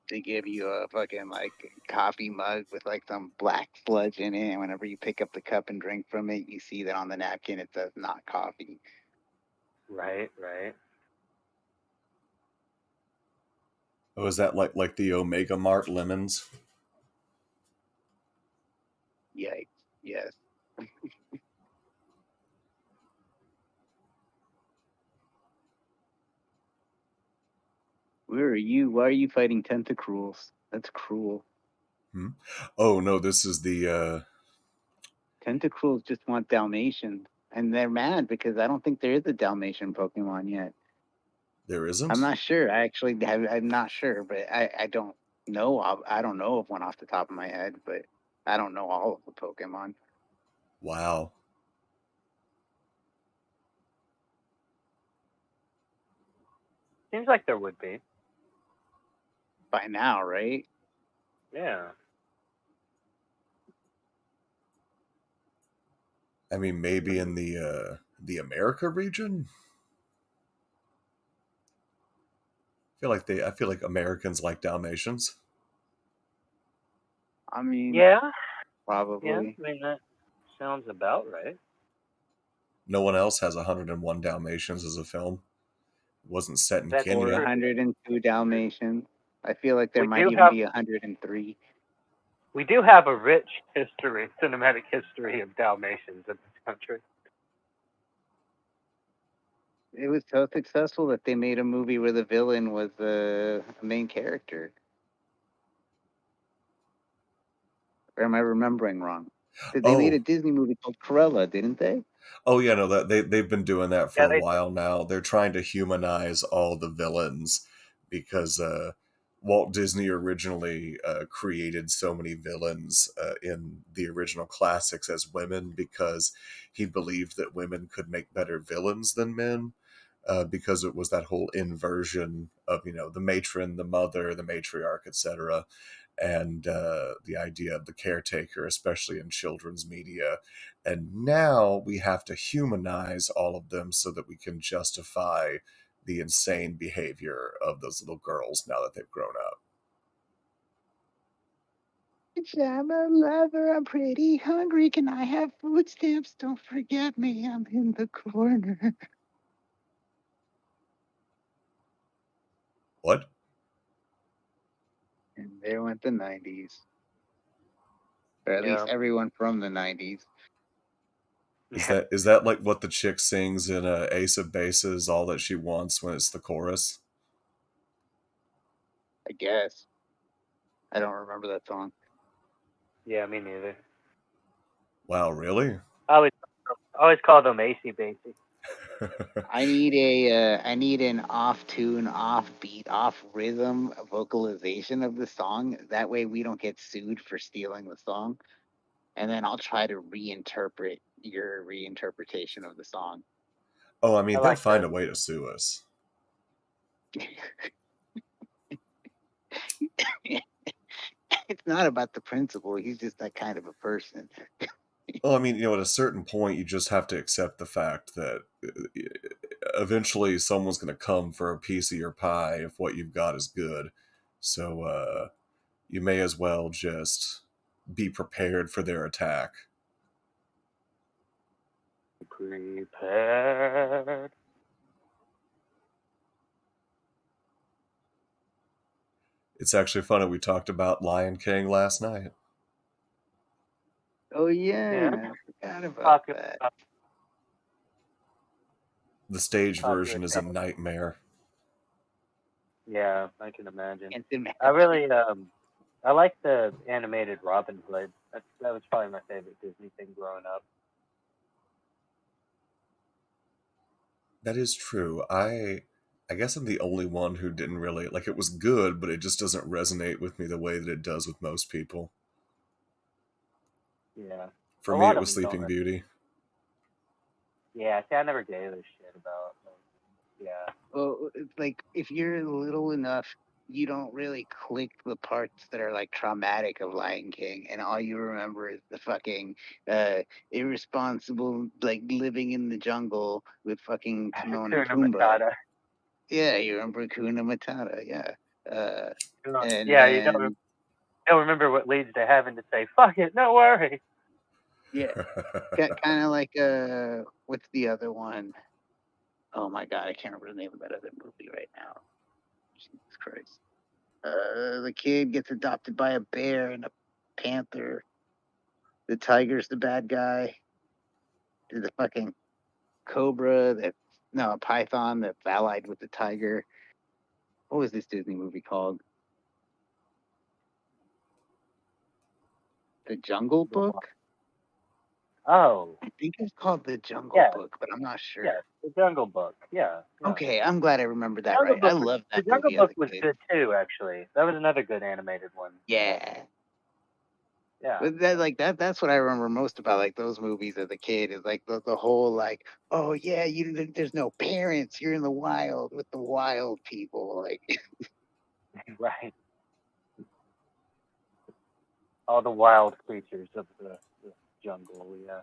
S3: They give you a fucking like coffee mug with like some black sludge in it, and whenever you pick up the cup and drink from it, you see that on the napkin it says not coffee.
S2: Right.
S1: Oh, is that like the Omega Mart lemons?
S3: Yikes! Yes. Where are you? Why are you fighting tentacruels? That's cruel.
S1: Hmm? Oh no, this is the
S3: Tentacruels just want Dalmatians, and they're mad because I don't think there is a Dalmatian Pokemon yet.
S1: there
S3: I'm
S1: isn't?
S3: not sure. I'm not sure, but I don't know. I don't know of one off the top of my head, but I don't know all of the Pokemon.
S1: Wow.
S2: Seems like there would be.
S3: By now, right?
S2: Yeah.
S1: I mean maybe in the America region? I feel like Americans like Dalmatians.
S3: I mean,
S2: Yeah. Yeah.
S3: probably.
S2: I mean that sounds about right.
S1: No one else has 101 Dalmatians as a film. It wasn't set in
S2: That's
S3: Or
S1: Kenya.
S2: true.
S3: 102 Dalmatians. I feel like there
S2: We
S3: might
S2: do
S3: even
S2: have
S3: be 103.
S2: we do have a rich history, cinematic history of Dalmatians in this country.
S3: It was so successful that they made a movie where the villain was the main character. Or am I remembering wrong? They made a
S1: Oh,
S3: Disney movie called Cruella, didn't they?
S1: oh yeah, no, that they've been doing that for
S2: Yeah,
S1: a
S2: they
S1: while now. They're trying to humanize all the villains because Walt Disney originally created so many villains in the original classics as women because he believed that women could make better villains than men. Because it was that whole inversion of the matron, the mother, the matriarch, etc., and the idea of the caretaker, especially in children's media. And now we have to humanize all of them so that we can justify the insane behavior of those little girls now that they've grown up.
S3: I'm a lover. I'm pretty hungry. Can I have food stamps? Don't forget me. I'm in the corner.
S1: What
S3: And there went the 90s. Or at least
S2: yeah.
S3: everyone from the 90s.
S1: is that? Is that like what the chick sings in Ace of Bases? All that she wants when it's the chorus.
S3: I guess. I don't remember that song.
S2: Yeah, me neither.
S1: Wow, really?
S2: I always call them AC Basie.
S3: I need an off tune, off beat, off rhythm vocalization of the song. That way we don't get sued for stealing the song. And then I'll try to reinterpret your reinterpretation of the song.
S1: Oh, I
S2: I
S1: mean, they'll
S2: like
S1: find
S2: that.
S1: a way to sue us.
S3: It's not about the principal. He's just that kind of a person.
S1: Well, I mean, at a certain point, you just have to accept the fact that eventually someone's going to come for a piece of your pie if what you've got is good. So you may as well just be prepared for their attack.
S2: Prepared.
S1: It's actually funny. We talked about Lion King last night.
S3: Oh
S2: Yeah,
S3: yeah, I forgot about
S2: popular,
S3: that.
S1: The stage
S2: popular
S1: version is a
S2: show.
S1: nightmare.
S2: Yeah, I can imagine.
S3: Can't
S2: I
S3: imagine.
S2: really I like the animated Robin Hood. That was probably my favorite Disney thing growing up.
S1: That is true. I guess I'm the only one who didn't really like it was good, but it just doesn't resonate with me the way that it does with most people.
S2: Yeah,
S1: For
S2: a
S1: me,
S2: lot
S1: it
S2: of
S1: was
S2: them don't.
S1: Sleeping Beauty.
S2: Yeah, see, I never gave a shit about. Yeah,
S3: Well, it's like if you're little enough, you don't really click the parts that are like traumatic of Lion King, and all you remember is the fucking uh, irresponsible, like living in the jungle with fucking Timon and
S2: Hakuna
S3: Pumbaa.
S2: Matata.
S3: Yeah, you remember Kuna Matata. Yeah, and
S2: Yeah, you
S3: then
S2: don't remember what leads to having to say "fuck it," no worries.
S3: yeah, kind of like what's the other one? Oh my god, I can't remember the name of that other movie right now. Jesus Christ. The kid gets adopted by a bear and a panther. The tiger's the bad guy. There's a fucking cobra that no, a python that's allied with the tiger. What was this Disney movie called? The Jungle Book?
S2: Oh,
S3: I think it's called The Jungle
S2: yeah,
S3: Book, but I'm not
S2: yeah,
S3: sure.
S2: The Jungle Book. Yeah, yeah.
S3: Okay, I'm glad I remembered that
S2: Jungle
S3: right. I
S2: Book was
S3: loved
S2: the
S3: that
S2: Jungle
S3: movie as
S2: Book
S3: a
S2: was
S3: kid.
S2: good too. Actually, that was another good animated one.
S3: Yeah.
S2: Yeah,
S3: But that like that's what I remember most about like those movies as a kid is like the whole like, oh yeah, there's no parents, you're in the wild with the wild people, like
S2: right. All the wild creatures of the jungle. Yeah,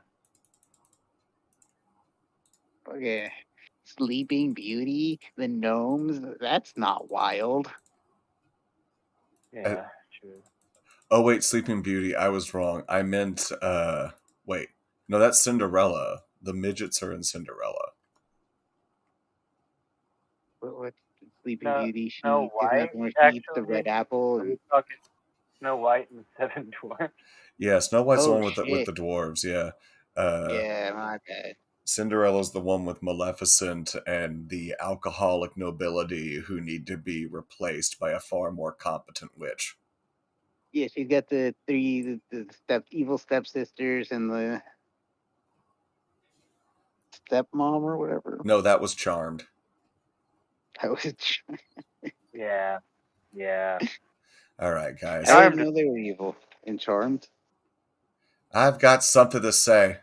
S3: okay. Sleeping Beauty, the gnomes, that's not wild.
S1: Uh,
S2: yeah, true.
S1: oh wait, Sleeping Beauty. I was wrong. I meant wait. No, that's Cinderella. The midgets are in Cinderella.
S3: What's Sleeping
S2: No,
S3: Beauty?
S2: Snow
S3: She isn't that
S2: White
S3: the one she eats the
S2: actually.
S3: red apple
S2: Are
S3: and
S2: you talking Snow White and the Seven Dwarfs?
S1: Yeah, Snow White's the
S3: oh
S1: one with
S3: shit.
S1: the dwarves. Yeah. Uh,
S3: Yeah, my bad.
S1: Cinderella's the one with Maleficent and the alcoholic nobility who need to be replaced by a far more competent witch.
S3: Yeah, she's got the three evil stepsisters and the stepmom or whatever.
S1: No, that was Charmed.
S3: I was
S2: Yeah, yeah.
S1: All right,
S3: I
S1: guys.
S3: didn't
S2: Charmed.
S3: know they were evil and Charmed.
S1: I've got something to say.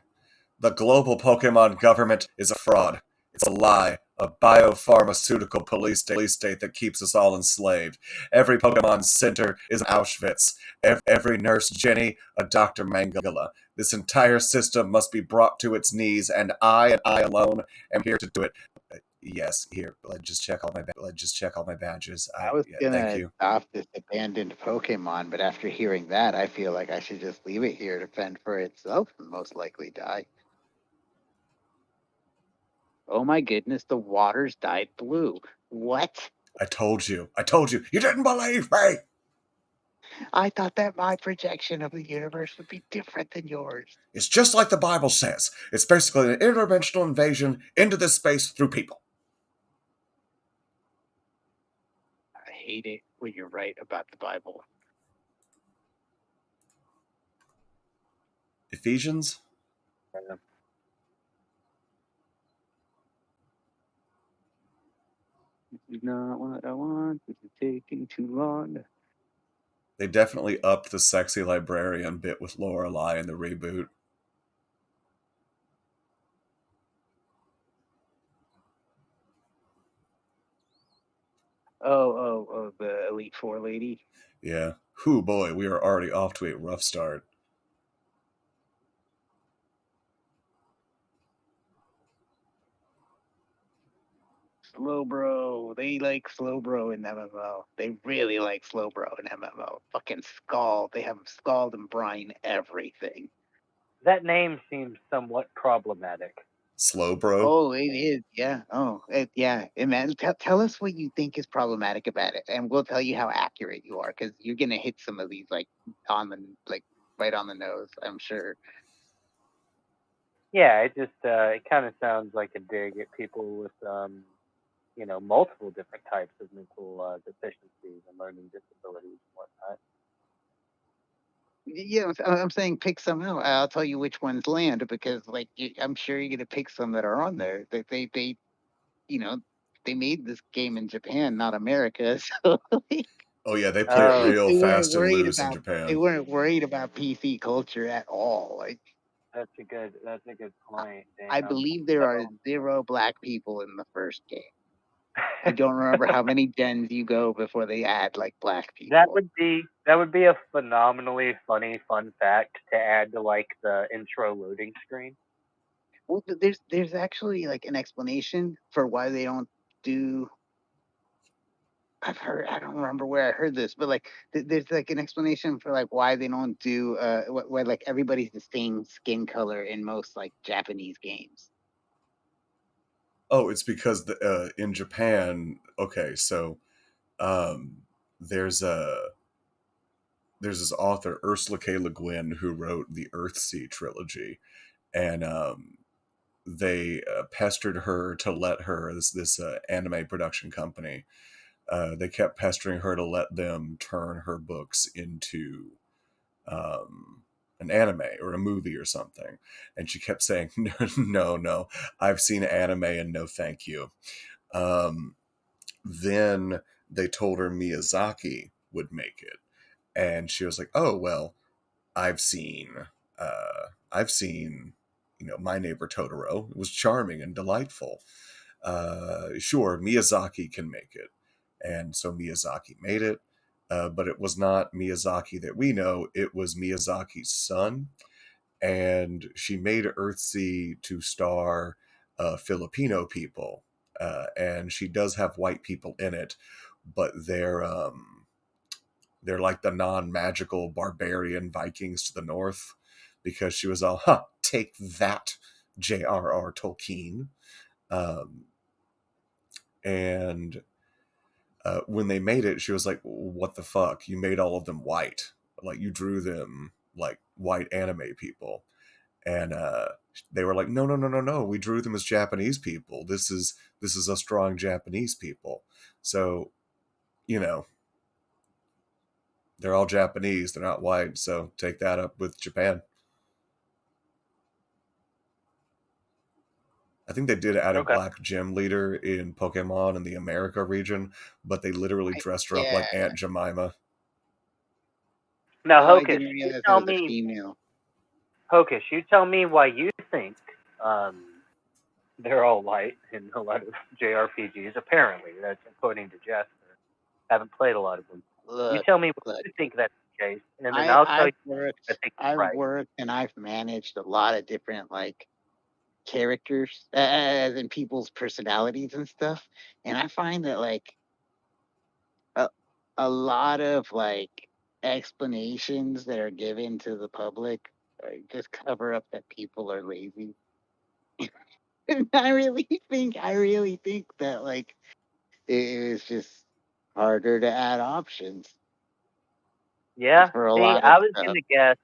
S1: The global Pokemon government is a fraud. It's a lie, a biopharmaceutical police state that keeps us all enslaved. Every Pokemon center is an Auschwitz. Every nurse Jenny, a Dr. Mangala. This entire system must be brought to its knees, and I alone am here to do it. Yes, here. Let's just check all my badges.
S3: I was
S1: Thank
S3: gonna
S1: you.
S3: adopt this abandoned Pokemon, but after hearing that, I feel like I should just leave it here to fend for itself and most likely die. Oh my goodness, the water's dyed blue. What?
S1: I told you. I told you. You didn't believe me.
S3: I thought that my projection of the universe would be different than yours.
S1: It's just like the Bible says. It's basically an interdimensional invasion into this space through people.
S3: I hate it when you're right about the Bible.
S1: Ephesians?
S3: This is not what I want. This is taking too long.
S1: They definitely upped the sexy librarian bit with Lorelai in the reboot.
S3: Oh, the Elite Four lady.
S1: Yeah. Whew, boy, we are already off to a rough start.
S3: Slowbro. They like Slowbro in MMO. They really like Slowbro in MMO. Fucking Scald. They have Scald and Brine everything.
S2: That name seems somewhat problematic.
S1: Slow, bro?
S3: Oh, it is. Yeah. Oh, yeah. And man, tell us what you think is problematic about it, and we'll tell you how accurate you are, because you're gonna hit some of these on the like right on the nose. I'm sure.
S2: Yeah, it kind of sounds like a dig at people with multiple different types of mental deficiencies and learning disabilities and whatnot.
S3: Yeah, I'm saying pick some out. I'll tell you which ones land because, like, I'm sure you're gonna pick some that are on there. That they you know, they made this game in Japan, not America. So like,
S1: Oh, yeah, they play it
S2: Oh,
S1: real
S3: they weren't
S1: fast and
S3: worried
S1: loose in
S3: about they
S1: Japan.
S3: weren't worried about PC culture at all. Like,
S2: that's a good point.
S3: I
S2: Damn.
S3: believe there are
S2: So
S3: 0 black people in the first game. I don't remember how many gens you go before they add like black
S2: that
S3: people.
S2: would be that would be a phenomenally funny fun fact to add to like the intro loading screen.
S3: Well, there's actually like an explanation for why they don't do. I've heard. I don't remember where I heard this, but like there's like an explanation for like why they don't do why like everybody's the same skin color in most like Japanese games.
S1: Oh, it's because in Japan, okay, so um, there's a there's this author, Ursula K. Le Guin, who wrote the Earthsea trilogy, and they pestered her to let her this anime production company. They kept pestering her to let them turn her books into an anime or a movie or something, and she kept saying, "No, no, no, I've seen anime and no, thank you." Um, then they told her Miyazaki would make it, and she was like, "Oh well, I've seen, I've seen, My Neighbor Totoro. It was charming and delightful. Sure, Miyazaki can make it." And so Miyazaki made it, but it was not Miyazaki that we know. It was Miyazaki's son, and she made Earthsea to star Filipino people, and she does have white people in it, but they're like the non-magical barbarian Vikings to the north, because she was all, huh, take that, J.R.R. Tolkien. Um, and when they made it, she was like, what the fuck? You made all of them white. Like, you drew them like white anime people. And they were like, no, no, no, no, no. We drew them as Japanese people. This is a strong Japanese people. So, you know, They're all Japanese. They're not white. So take that up with Japan. I think they did add a
S2: Okay.
S1: black gym leader in Pokemon in the America region, but they literally dressed her up like
S3: Yeah.
S1: Aunt Jemima.
S2: Now,
S3: Oh, I
S2: Hocus,
S3: didn't
S2: you
S3: realize it
S2: tell
S3: was a
S2: me,
S3: female.
S2: Hocus, you tell me why you think um, they're all white in a lot of JRPGs. Apparently, that's according to Jasper. Haven't played a lot of them. You
S3: Look,
S2: tell me why
S3: look.
S2: you think that's the case, and then I'll tell you I think you're
S3: I've
S2: right.
S3: worked, and I've managed a lot of different like characters, as in people's personalities and stuff. And I find that like a, a lot of like explanations that are given to the public just cover up that people are lazy. And I really think that like it was just harder to add options
S2: Yeah.
S3: for a
S2: See,
S3: lot of
S2: I was
S3: stuff.
S2: gonna guess.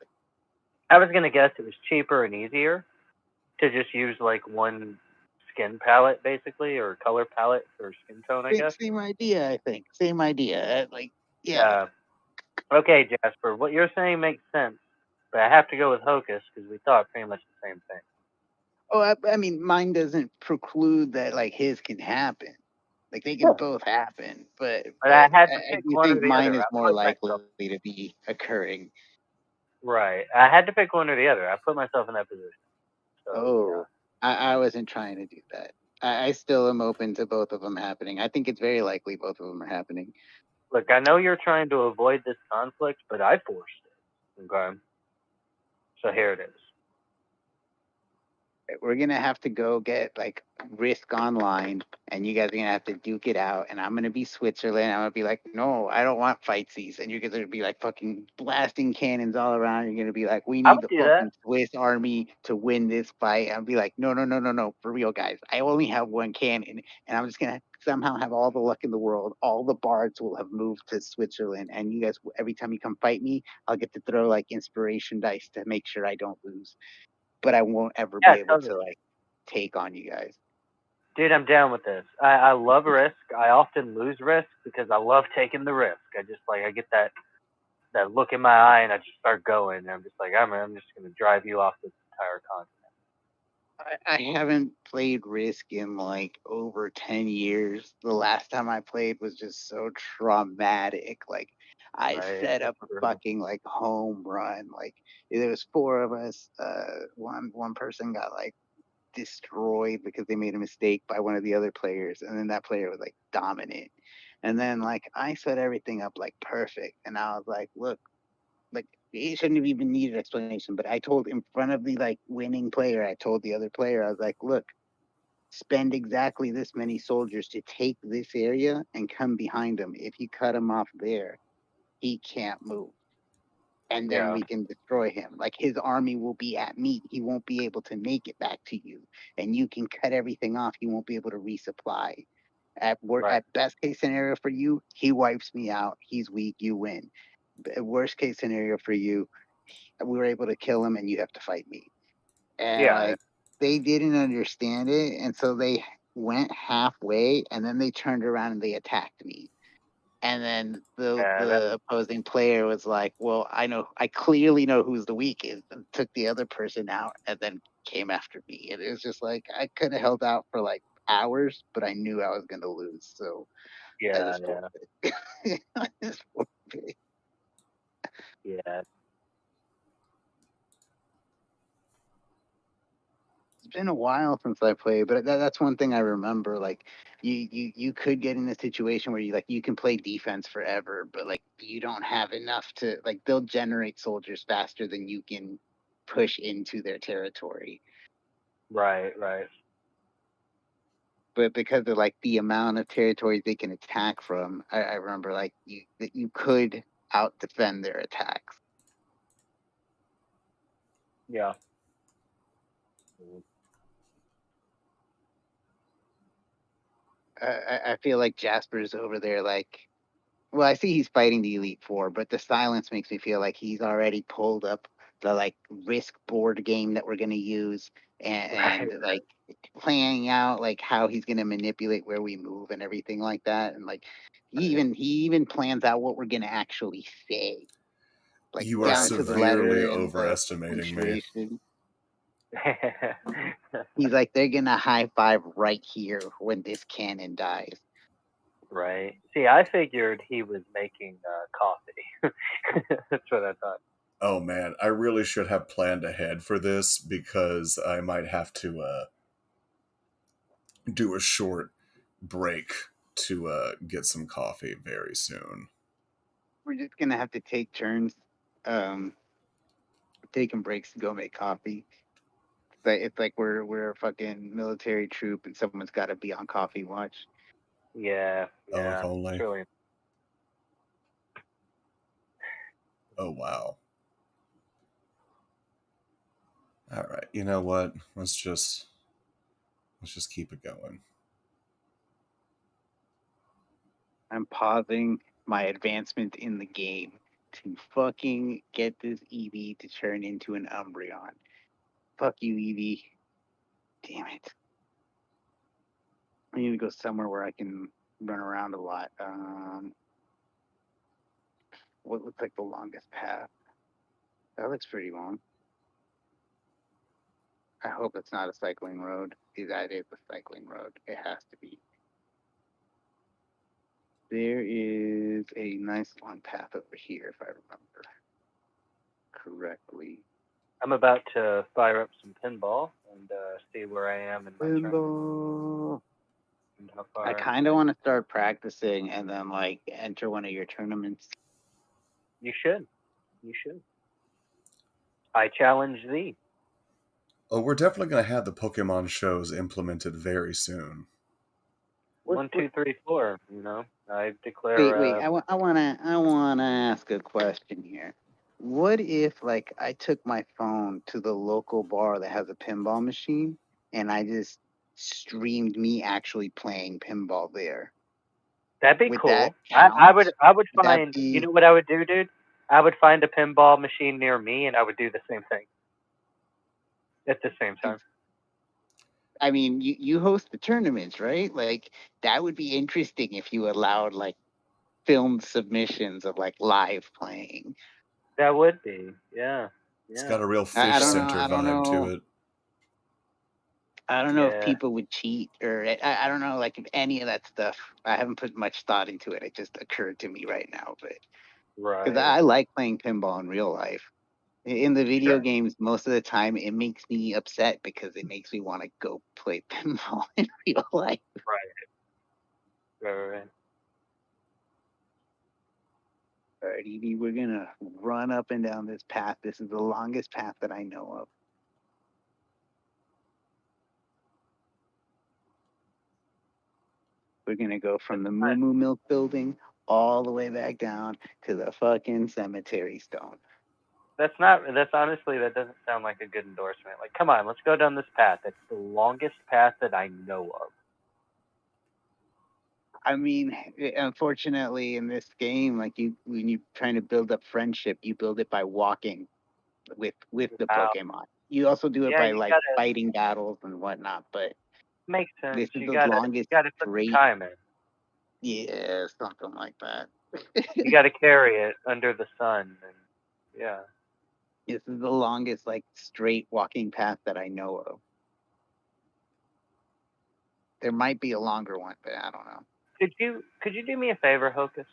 S2: I was gonna guess it was cheaper and easier to just use like one skin palette, basically, or color palette or skin tone, I guess.
S3: Same idea, I think. Same idea. Like, yeah.
S2: Yeah. Okay, Jasper, what you're saying makes sense, but I have to go with Hocus because we thought pretty much the same thing.
S3: Oh, I mean, mine doesn't preclude that like his can happen. Like they can
S2: Yeah.
S3: both happen,
S2: But I had to
S3: I
S2: pick
S3: do
S2: one or
S3: think
S2: the
S3: mine
S2: other.
S3: is
S2: I
S3: more
S2: put
S3: likely
S2: myself
S3: to be occurring.
S2: right. I had to pick one or the other. I put myself in that position. So yeah.
S3: Oh, I wasn't trying to do that. I still am open to both of them happening. I think it's very likely both of them are happening.
S2: Look, I know you're trying to avoid this conflict, but I forced it. Okay. So here it is.
S3: We're gonna have to go get like Risk Online, and you guys are gonna have to duke it out. And I'm gonna be Switzerland. I'm gonna be like, no, I don't want fight scenes. And you guys are gonna be like fucking blasting cannons all around. You're gonna be like, we
S2: I
S3: need
S2: would
S3: the
S2: do that.
S3: fucking Swiss army to win this fight. I'll be like, no, no, no, no, no, for real, guys. I only have one cannon, and I'm just gonna somehow have all the luck in the world. All the bards will have moved to Switzerland, and you guys, every time you come fight me, I'll get to throw like inspiration dice to make sure I don't lose, but I won't ever be
S2: Yeah,
S3: able to
S2: totally.
S3: like take on you guys.
S2: Dude, I'm down with this. I love risk. I often lose risk because I love taking the risk. I just like I get that look in my eye and I just start going. And I'm just like I'm just gonna drive you off this entire continent.
S3: I haven't played Risk in like over 10 years. The last time I played was just so traumatic. Like I
S2: Right?
S3: set
S2: That's
S3: up a
S2: true.
S3: fucking like home run. Like there was four of us. One person got like destroyed because they made a mistake by one of the other players, and then that player was like dominant. And then like I set everything up like perfect, and I was like, look, like it shouldn't have even needed explanation, but I told in front of the like winning player, I told the other player, I was like, look, spend exactly this many soldiers to take this area and come behind him. If you cut him off there, he can't move, and then
S2: Yeah.
S3: we can destroy him. Like his army will be at me. He won't be able to make it back to you, and you can cut everything off. He won't be able to resupply.
S2: Right.
S3: At best case scenario for you, he wipes me out. He's weak. You win. Worst case scenario for you, we were able to kill him, and you have to fight me. And
S2: Yeah.
S3: like they didn't understand it, and so they went halfway, and then they turned around and they attacked me. And then
S2: Yeah.
S3: the opposing player was like, "Well, I clearly know who's the weakest," and took the other person out, and then came after me. And it was just like I could have held out for like hours, but I knew I was gonna lose, so I
S2: Yeah.
S3: just
S2: Yeah.
S3: forfeit. I just forfeit.
S2: Yeah.
S3: It's been a while since I played, but that's one thing I remember. Like you could get in a situation where you can play defense forever, but like you don't have enough to like they'll generate soldiers faster than you can push into their territory.
S2: Right. Right.
S3: But because of like the amount of territories they can attack from, I remember like you could out defend their attacks.
S2: Yeah.
S3: I feel like Jasper's over there like well, I see he's fighting the Elite Four, but the silence makes me feel like he's already pulled up the like Risk board game that we're gonna use, and like planning out like how he's gonna manipulate where we move and everything like that, and like he even plans out what we're gonna actually say, like
S1: You are
S3: down to the letter
S1: severely
S3: and the
S1: overestimating me.
S3: punctuation. He's like, they're gonna high five right here when this cannon dies.
S2: Right. See, I figured he was making coffee. That's what I thought.
S1: Oh man, I really should have planned ahead for this because I might have to do a short break to get some coffee very soon.
S3: We're just gonna have to take turns, um, taking breaks to go make coffee. It's like we're a fucking military troop, and someone's got to be on coffee watch.
S2: Yeah,
S1: Oh, if
S2: yeah. It's
S1: only.
S2: really
S1: Oh wow. All right. You know what? Let's just keep it going.
S3: I'm pausing my advancement in the game to fucking get this EV to turn into an Umbreon. Fuck you, EV. Damn it. I need to go somewhere where I can run around a lot. What looks like the longest path? That looks pretty long. I hope it's not a cycling road. That is a cycling road. It has to be. There is a nice long path over here, if I remember correctly.
S2: I'm about to fire up some pinball and see where I am in my tournament
S3: Pinball.
S2: and how
S3: I
S2: far I'm
S3: kind of
S2: doing.
S3: want to start practicing and then like enter one of your tournaments.
S2: You should. You should. I challenge thee.
S1: Oh, we're definitely going to have the Pokemon shows implemented very soon.
S3: What?
S2: 1, 2, 3, 4. I
S3: Wait,
S2: declare.
S3: wait. I wanna ask a question here. What if like I took my phone to the local bar that has a pinball machine and I just streamed me actually playing pinball there?
S2: That'd be
S3: Would that
S2: cool. I
S3: count?
S2: would. I would
S3: Would that
S2: find. You
S3: be?
S2: know what I would do, dude? I would find a pinball machine near me, and I would do the same thing at the same time.
S3: I mean, you host the tournaments, right? Like that would be interesting if you allowed like filmed submissions of like live playing.
S2: That would be. Yeah.
S1: It's
S2: Yeah.
S1: got a real
S3: I
S1: fish
S3: don't know.
S1: center
S3: I don't
S1: vibe to
S3: know.
S1: it.
S3: I don't know if
S2: Yeah.
S3: people would cheat or I don't know like if any of that stuff. I haven't put much thought into it. It just occurred to me right now, but because
S2: Right.
S3: I like playing pinball in real life. In the video
S2: Sure.
S3: games, most of the time it makes me upset because it makes me want to go play pinball in real life.
S2: Right. Right.
S3: All right, Evie, we're gonna run up and down this path. This is the longest path that I know of. We're gonna go from the Moo
S2: Right.
S3: Moo Milk building all the way back down to the fucking cemetery stone.
S2: That's not. That's honestly. That doesn't sound like a good endorsement. Like, come on, let's go down this path. It's the longest path that I know of.
S3: I mean, unfortunately, in this game, like when you're trying to build up friendship, you build it by walking with the
S2: Wow.
S3: Pokemon. You also do it
S2: Yeah,
S3: by
S2: you
S3: like
S2: gotta
S3: fighting battles and whatnot. But
S2: make sense.
S3: this is
S2: You
S3: the
S2: gotta.
S3: longest
S2: You gotta put the
S3: straight.
S2: time in.
S3: Yeah, something like that.
S2: You gotta carry it under the sun. And yeah.
S3: This is the longest like straight walking path that I know of. There might be a longer one, but I don't know.
S2: Could you do me a favor, Hocus?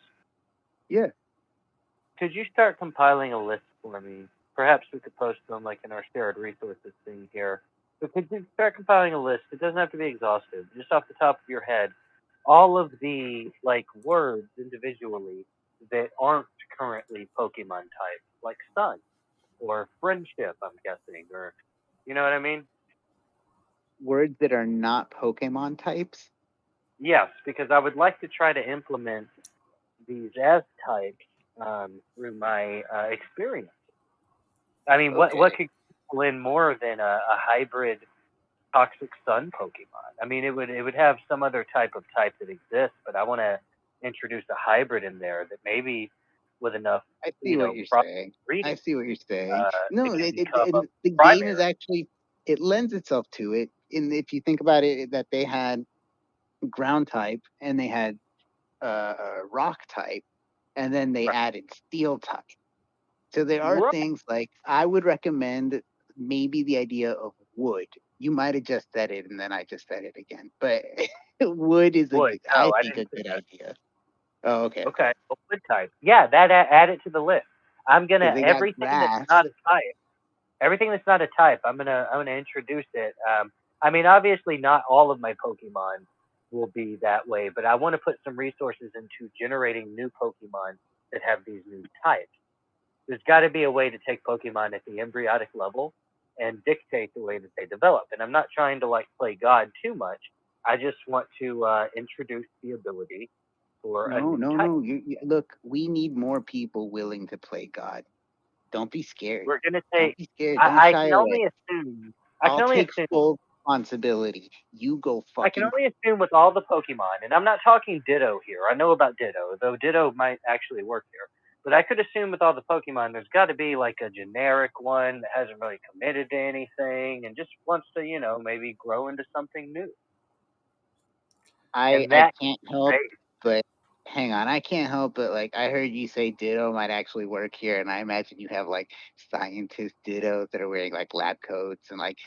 S3: Yeah.
S2: Could you start compiling a list for me? Perhaps we could post them like in our shared resources thing here. But could you start compiling a list? It doesn't have to be exhaustive. Just off the top of your head, all of the like words individually that aren't currently Pokemon types, like sun or friendship, I'm guessing, or you know what I mean?
S3: Words that are not Pokemon types.
S2: Yes, because I would like to try to implement these as types through my experience. I mean, what
S3: Okay.
S2: could pull in more than a hybrid toxic sun Pokemon? I mean, it would have some other type that exists, but I want to introduce a hybrid in there that maybe with enough,
S3: I see what you're
S2: proper
S3: saying. I
S2: reading
S3: see what you're saying.
S2: to
S3: No,
S2: can become a
S3: the game is
S2: primary.
S3: actually, it lends itself to it. And if you think about it, that they had ground type and they had rock type, and then they
S2: Right.
S3: added steel type. So there are
S2: Right.
S3: things like I would recommend maybe the idea of wood. You might have just said it, and then I just said it again. But wood is
S2: Wood.
S3: I
S2: No, I
S3: think, a
S2: didn't say
S3: good
S2: that.
S3: idea. Oh, okay,
S2: Okay. A wood type. Yeah, that add it to the list. I'm
S3: because
S2: gonna
S3: they got
S2: everything that's
S3: grass.
S2: not a type. Everything that's not a type, I'm gonna introduce it. I mean, obviously, not all of my Pokemon will be that way, but I want to put some resources into generating new Pokemon that have these new types. There's got to be a way to take Pokemon at the embryonic level and dictate the way that they develop. And I'm not trying to like play God too much. I just want to introduce the ability for a
S3: No,
S2: new
S3: no,
S2: type.
S3: no. Look, we need more people willing to play God. Don't be scared.
S2: We're gonna
S3: Don't
S2: take.
S3: be scared. Don't
S2: I
S3: shy
S2: can
S3: away.
S2: only assume. I can
S3: I'll
S2: only
S3: take
S2: assume.
S3: full responsibility. You go
S2: I can
S3: fucking.
S2: only assume with all the Pokemon, and I'm not talking Ditto here. I know about Ditto, though Ditto might actually work here. But I could assume with all the Pokemon, there's got to be like a generic one that hasn't really committed to anything and just wants to, maybe grow into something new. And
S3: I
S2: that
S3: can't
S2: can be
S3: help
S2: great.
S3: but hang on. I can't help but like I heard you say Ditto might actually work here, and I imagine you have like scientist Dittos that are wearing like lab coats and like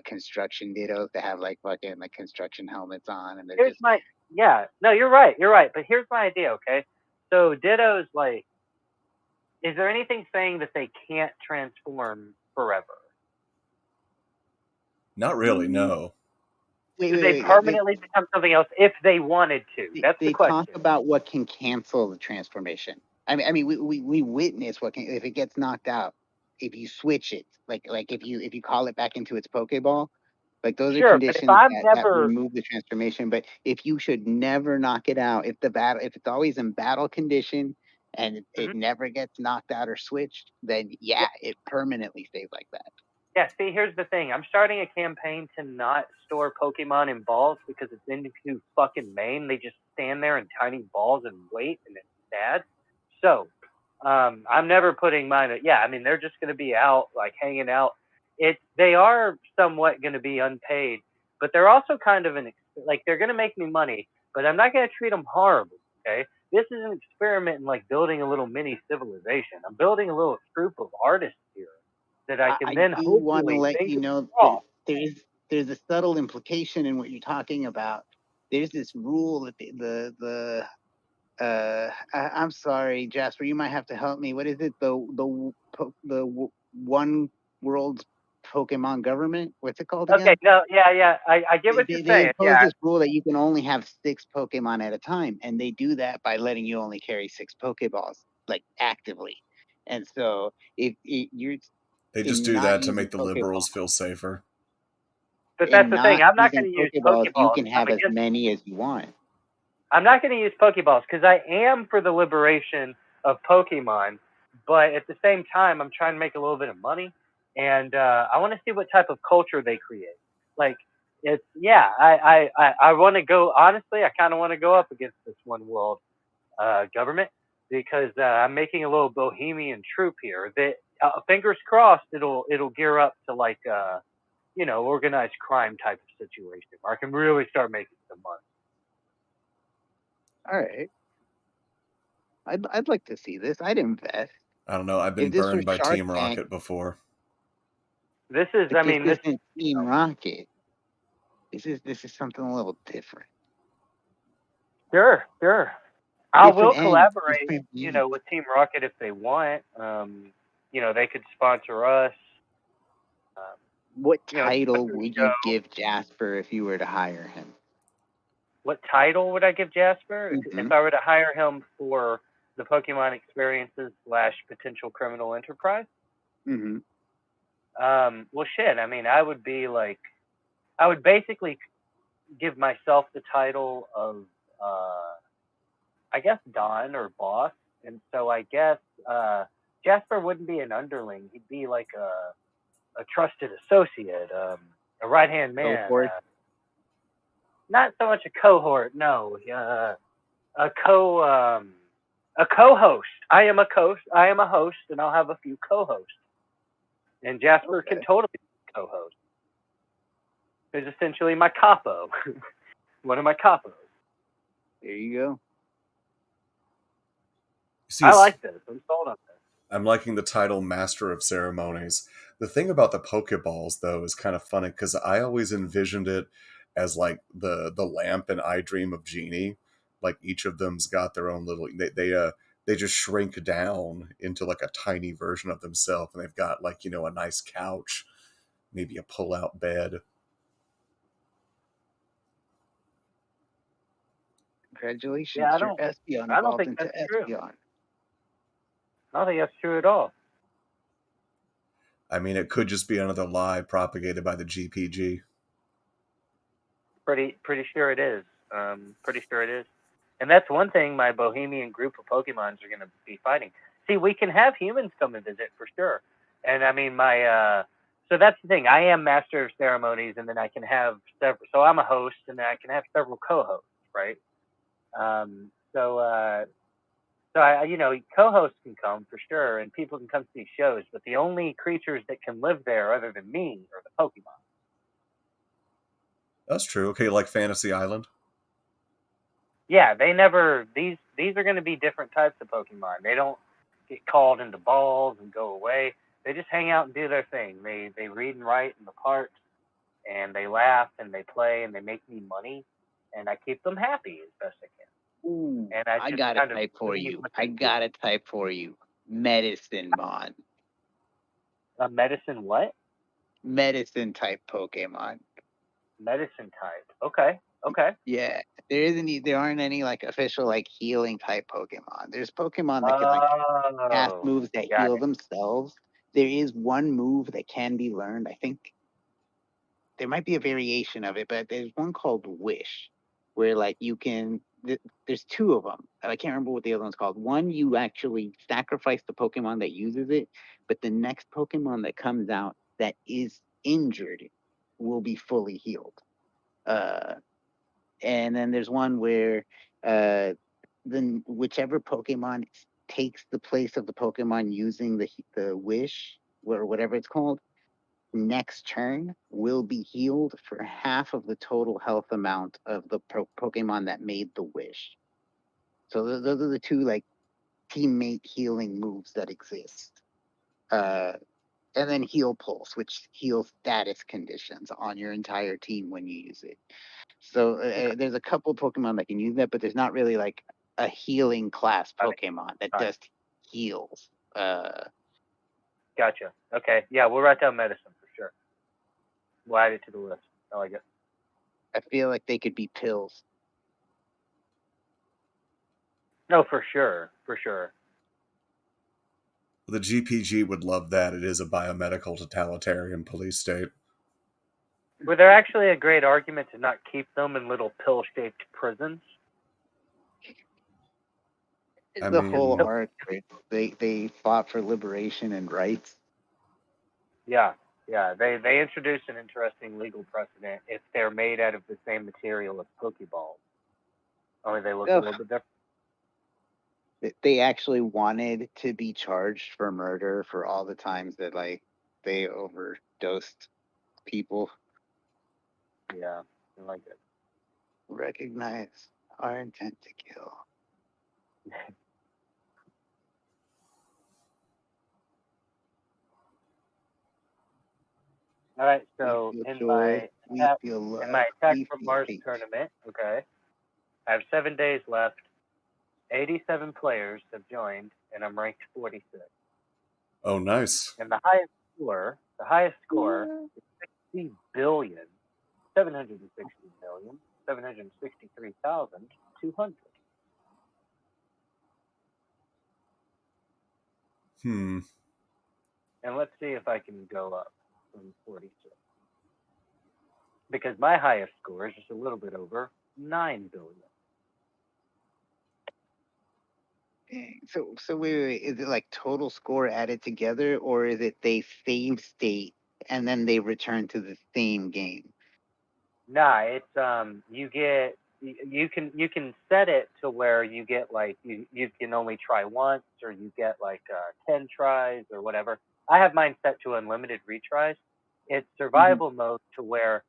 S3: construction Dittos that have like fucking like construction helmets on, and they're
S2: Here's
S3: just
S2: my yeah. No, you're right. You're right. But here's my idea. Okay, so Ditto's like, is there anything saying that they can't transform forever?
S1: Not really,
S3: mm,
S1: no.
S3: wait,
S2: Could
S3: wait,
S2: they
S3: wait.
S2: permanently become something else if they wanted to? That's the
S3: They talk
S2: question.
S3: about what can cancel the transformation. We witness what can if it gets knocked out. If you switch it, like if you call it back into its Pokeball, like those are
S2: Sure, but if
S3: conditions
S2: I've
S3: that
S2: never,
S3: remove the transformation. But if you should never knock it out, if it's always in battle condition and
S2: Mhm.
S3: it never gets knocked out or switched, then yeah, it permanently stays like that.
S2: Yeah, see, here's the thing. I'm starting a campaign to not store Pokemon in balls because it's into fucking Maine. They just stand there in tiny balls and wait, and it's sad. So, I'm never putting mine. Yeah, I mean, they're just going to be out, like hanging out. They are somewhat going to be unpaid, but they're also kind of like they're going to make me money, but I'm not going to treat them horribly. Okay, this is an experiment in like building a little mini civilization. I'm building a little troop of artists here that I can
S3: I
S2: then
S3: do want to
S2: hopefully
S3: let
S2: think
S3: you
S2: of
S3: know
S2: strong.
S3: there's a subtle implication in what you're talking about. There's this rule that I'm sorry, Jasper, you might have to help me. What is it? One world's Pokemon government? What's it called
S2: Okay,
S3: again?
S2: no, yeah, I get what you're
S3: They
S2: saying.
S3: impose
S2: Yeah,
S3: this rule that you can only have 6 Pokemon at a time, and they do that by letting you only carry 6 Pokeballs, like actively. And so if you're
S1: They just
S3: in
S1: do
S3: not
S1: that to
S3: using
S1: make the
S3: Pokeball,
S1: liberals feel safer.
S2: but that's
S3: in
S2: the thing.
S3: not
S2: I'm not going
S3: using
S2: to use
S3: Pokeballs, you
S2: Pokeballs.
S3: can have as many as you want.
S2: I'm not going to use Pokeballs because I am for the liberation of Pokemon, but at the same time, I'm trying to make a little bit of money, and I want to see what type of culture they create. Like, it's yeah, I want to go. Honestly, I kind of want to go up against this one world government because I'm making a little bohemian troop here. That fingers crossed, it'll gear up to like organized crime type of situation where I can really start making some money.
S3: All right, I'd like to see this. I'd invest.
S1: I don't know. I've
S3: If
S1: been
S3: this were
S1: burned by
S3: Shark
S1: Team
S3: Tank,
S1: Rocket before.
S2: This is,
S3: but
S2: I
S3: this
S2: mean, this
S3: isn't Team Rocket. This is something a little different.
S2: sure. I
S3: Different
S2: will
S3: ends,
S2: collaborate,
S3: different views.
S2: with Team Rocket if they want. They could sponsor us. Um,
S3: What title
S2: sponsor the
S3: would you
S2: show.
S3: give Jasper if you were to hire him?
S2: What title would I give Jasper if
S3: Mm-hmm.
S2: I were to hire him for the Pokemon experiences / potential criminal enterprise?
S3: Mm-hmm.
S2: Well, shit. I mean, I would basically give myself the title of, uh, I guess, Don or boss, and so I guess Jasper wouldn't be an underling. He'd be like a trusted associate, a right hand man.
S3: Cohort.
S2: Not so much a cohort, no. A co A co-host. I am a host. I am a host, and I'll have a few co-hosts. And Jasper can
S3: Okay.
S2: totally be a co-host. He's essentially my capo. One of my capos.
S3: There you go.
S1: See,
S2: I like this. I'm sold on this.
S1: I'm liking the title Master of Ceremonies. The thing about the Pokeballs, though, is kind of funny because I always envisioned it as like the lamp and I Dream of Genie. Like each of them's got their own little. They just shrink down into like a tiny version of themselves, and they've got like a nice couch, maybe a pull-out bed.
S3: Congratulations,
S2: Yeah,
S3: your Espeon
S2: I don't
S3: evolved
S2: think
S3: into
S2: that's true.
S3: Espeon.
S2: I don't think that's true at all.
S1: I mean, it could just be another lie propagated by the GPG.
S2: Pretty sure it is. Pretty sure it is. And that's one thing my bohemian group of Pokemons are going to be fighting. See, we can have humans come and visit for sure. And I mean, so that's the thing. I am master of ceremonies, and then I can have several. So I'm a host, and then I can have several co-hosts, right? Um, so, uh, co-hosts can come for sure, and people can come see shows. But the only creatures that can live there, other than me, are the Pokemon.
S1: That's true. Okay, like Fantasy Island.
S2: Yeah, they never. These are going to be different types of Pokemon. They don't get called into balls and go away. They just hang out and do their thing. They read and write in the parks, and they laugh and they play and they make me money, and I keep them happy as best I can.
S3: Ooh,
S2: And I
S3: I
S2: just
S3: got a
S2: kind of
S3: type
S2: give
S3: for
S2: them as
S3: you.
S2: much
S3: I
S2: as I
S3: got a type for you. Medicine Mon.
S2: can. A medicine what?
S3: Medicine type Pokemon.
S2: Medicine type. Okay. Okay.
S3: Yeah, there aren't any like official like healing type Pokemon. There's Pokemon that can like cast
S2: Oh,
S3: moves that
S2: got
S3: heal
S2: it.
S3: themselves. There is one move that can be learned. I think there might be a variation of it, but there's one called Wish, where like you can. There's two of them. I can't remember what the other one's called. One, you actually sacrifice the Pokemon that uses it, but the next Pokemon that comes out that is injured will be fully healed. Uh, and then there's one where uh, then whichever Pokemon takes the place of the Pokemon using the wish or whatever it's called, next turn will be healed for half of the total health amount of the Pokemon that made the wish. So those are the two like teammate healing moves that exist. Uh, and then Heal Pulse, which heals status conditions on your entire team when you use it. So
S2: Okay.
S3: there's a couple Pokemon that can use that, but there's not really like a healing class
S2: Got it.
S3: Pokemon that
S2: Got it.
S3: just heals.
S2: Gotcha. Okay. Yeah, we'll write down medicine for sure. We'll add it to the list. I like it.
S3: I feel like they could be pills.
S2: No, for sure. For sure.
S1: The GPG would love that. It is a biomedical totalitarian police state.
S2: Were there actually a great argument to not keep them in little pill-shaped prisons?
S1: I
S3: The whole
S1: mean,
S3: arc, right? They fought for liberation and rights.
S2: Yeah, yeah. They introduced an interesting legal precedent if they're made out of the same material as Pokeballs. Only they look a
S3: Ugh,
S2: little bit different.
S3: they actually wanted to be charged for murder for all the times that like they overdosed people.
S2: Yeah, I like it.
S3: Recognize our intent to kill.
S2: All right,
S3: We
S2: so
S3: feel
S2: in
S3: joy.
S2: my
S3: We
S2: attack
S3: feel
S2: in my
S3: love.
S2: Attack
S3: We
S2: from
S3: feel
S2: Mars
S3: hate.
S2: tournament, okay, I have 7 days left. 87 players have joined, and I'm ranked 46.
S1: oh, nice.
S2: And the highest score is 60 billion, 763,200.
S1: Hmm.
S2: And let's see if I can go up from 46. Because my highest score is just a little bit over 9 billion.
S3: Dang. So wait. Is it like total score added together, or is it they save state and then they return to the same game?
S2: Nah, it's you get you can set it to where you get like you can only try once, or you get like 10 tries or whatever. I have mine set to unlimited retries. It's
S3: Hmm.
S2: survival mode to where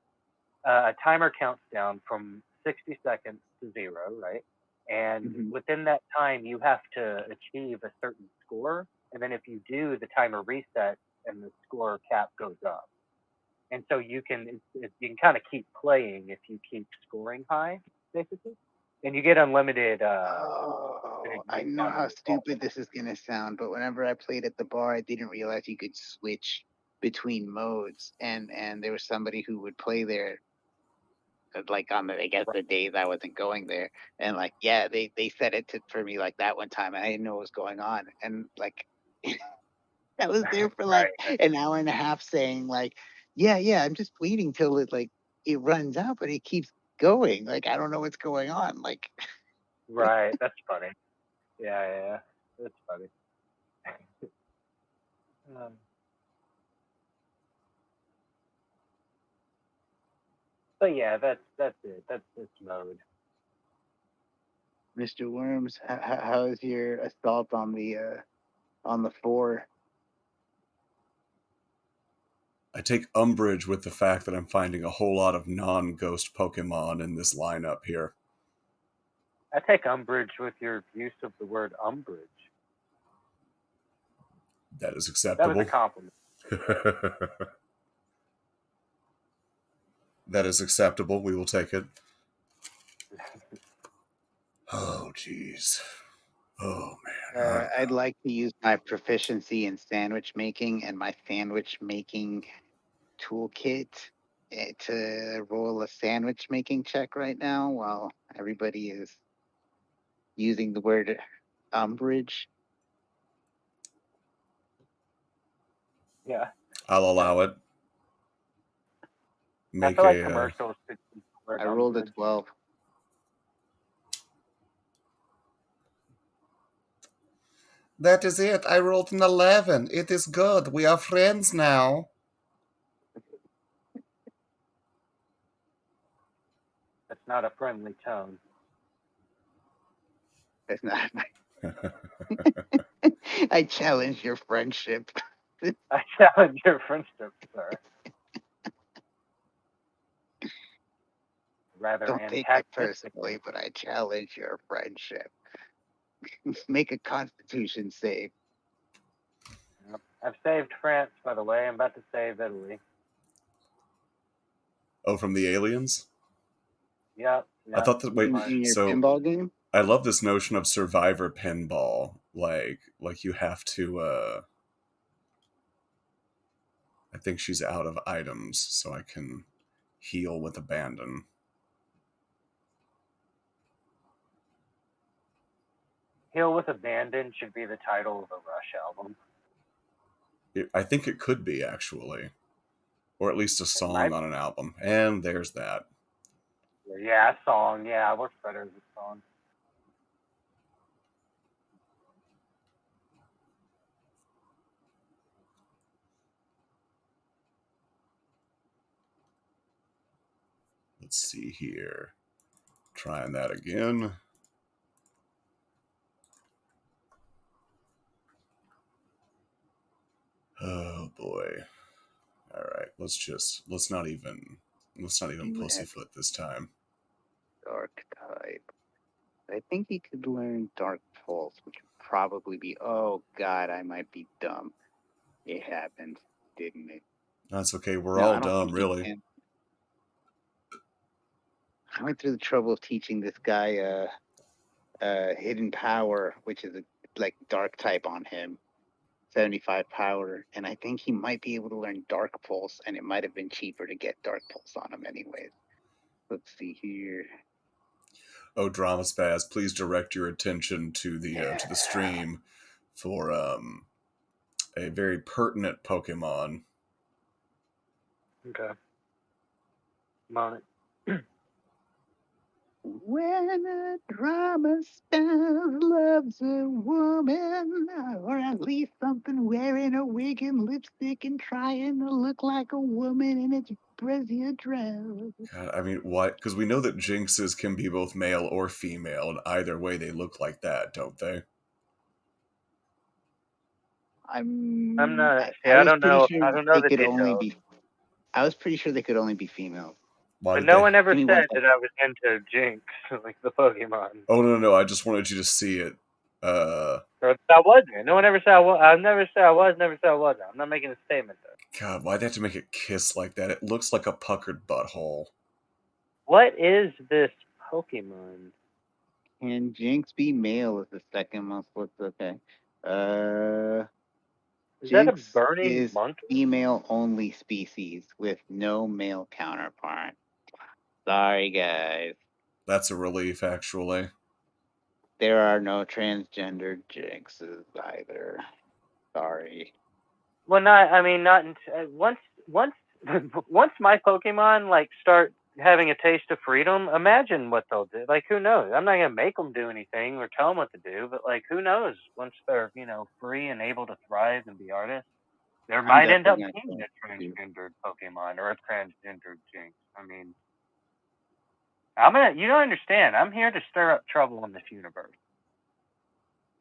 S2: a timer counts down from 60 seconds to zero, right? And
S3: Hmm.
S2: within that time, you have to achieve a certain score. And then if you do, the timer resets and the score cap goes up. And so you can kind of keep playing if you keep scoring high, basically, and you get unlimited
S3: Oh, I know how
S2: unlimited balls.
S3: stupid this is gonna sound, but whenever I played at the bar, I didn't realize you could switch between modes, and there was somebody who would play there, like on the I guess the days I wasn't going there, and like yeah, they set it to for me like that one time, and I didn't know what was going on, and like I was there for like
S2: Right,
S3: an hour and a half saying like, yeah, I'm just waiting till it like it runs out, but it keeps going, like I don't know what's going on, like.
S2: right. That's funny. Yeah. That's funny. Um, but yeah, that's it. That's this mode.
S3: Mr. Worms, how's your assault on the four?
S1: I take umbrage with the fact that I'm finding a whole lot of non-ghost Pokemon in this lineup here.
S2: I take umbrage with your use of the word umbrage.
S1: That is
S2: That was a
S1: acceptable.
S2: compliment.
S1: That is acceptable. We will take it. Oh, jeez. Oh, man. All right.
S3: I'd like to use my proficiency in sandwich making and my sandwich making toolkit to roll a sandwich making check right now while everybody is using the word umbrage.
S2: Yeah.
S1: I'll allow it.
S2: I
S1: Make
S2: feel like
S1: a.
S2: commercials should use the word
S3: I rolled a
S2: umbrage.
S3: 12.
S1: That is it. I rolled an 11. It is good. We are friends now.
S2: That's not a friendly tone.
S3: That's not. I challenge your friendship.
S2: I challenge your friendship, sir. Rather
S3: Don't take it
S2: antagonistically.
S3: personally, but I challenge your friendship. Make a constitution save.
S2: Yep. I've saved France, by the way. I'm about to save Italy.
S1: Oh, from the aliens?
S2: Yep.
S1: I
S2: Yep.
S1: thought that.
S2: Pretty
S1: Wait.
S2: much.
S3: In your
S1: So
S3: pinball game?
S1: I love this notion of survivor pinball. Like you have to. I think she's out of items, so I can heal with abandon.
S2: Heal with Abandon should be the title of a Rush album.
S1: I think it could be actually, or at least a
S2: It
S1: song
S2: might
S1: on an album. And there's that.
S2: be. Yeah, song. Yeah, it works better as a song.
S1: Let's see here. Trying that again. Oh boy. All right. Let's not even
S3: You have
S1: pussyfoot this time.
S3: dark type. I think he could learn dark pulse, which would probably be. Oh God, I might be dumb. It happened, didn't it?
S1: That's okay. We're
S3: No,
S1: all
S3: I don't think
S1: dumb,
S3: he
S1: really.
S3: can. I went through the trouble of teaching this guy hidden power, which is a like dark type on him, 75 power, and I think he might be able to learn dark pulse, and it might have been cheaper to get dark pulse on him anyways. Let's see here.
S1: Oh, Drama Spaz, please direct your attention to the stream for a very pertinent Pokemon.
S2: Okay. I'm on it.
S3: When a drama star loves a woman, or at least something wearing a wig and lipstick and trying to look like a woman in its brassiere dress.
S1: God, I mean, what? Because we know that jinxes can be both male or female, and either way they look like that, don't they?
S2: I'm not. See,
S3: I
S2: I
S3: was
S2: don't
S3: pretty
S2: know.
S3: sure
S2: I don't know
S3: they
S2: the
S3: could only
S2: details.
S3: be. I was pretty sure they could only be females.
S1: Why
S2: But
S1: did
S2: no
S1: they?
S2: one ever
S3: Give me one
S2: said that
S3: second.
S2: I was into Jinx, like the Pokemon.
S1: Oh, no, no, no. I just wanted you to see it.
S2: Or that I wasn't. No one ever said I was. I never said I was. Never said I wasn't. I'm not making a statement though.
S1: God, why'd they have to make it kiss like that? It looks like a puckered butthole.
S2: What is this Pokemon?
S3: Can Jinx be male? Is the second most looked okay. Uh,
S2: Is that a
S3: Jinx
S2: burning
S3: is
S2: monkey?
S3: female only species with no male counterpart. Sorry, guys.
S1: That's a relief, actually.
S3: There are no transgender Jinxes either. Sorry.
S2: Well, not. I mean, not once once my Pokemon like start having a taste of freedom. Imagine what they'll do. Like, who knows? I'm not gonna make them do anything or tell them what to do. But like, who knows? Once they're free and able to thrive and be artists, there
S3: I'm
S2: might end
S3: definitely
S2: up
S3: gonna
S2: being
S3: try
S2: a
S3: to.
S2: transgendered Pokemon or a transgendered Jinx. I mean, I'm gonna. You don't understand. I'm here to stir up trouble in this universe.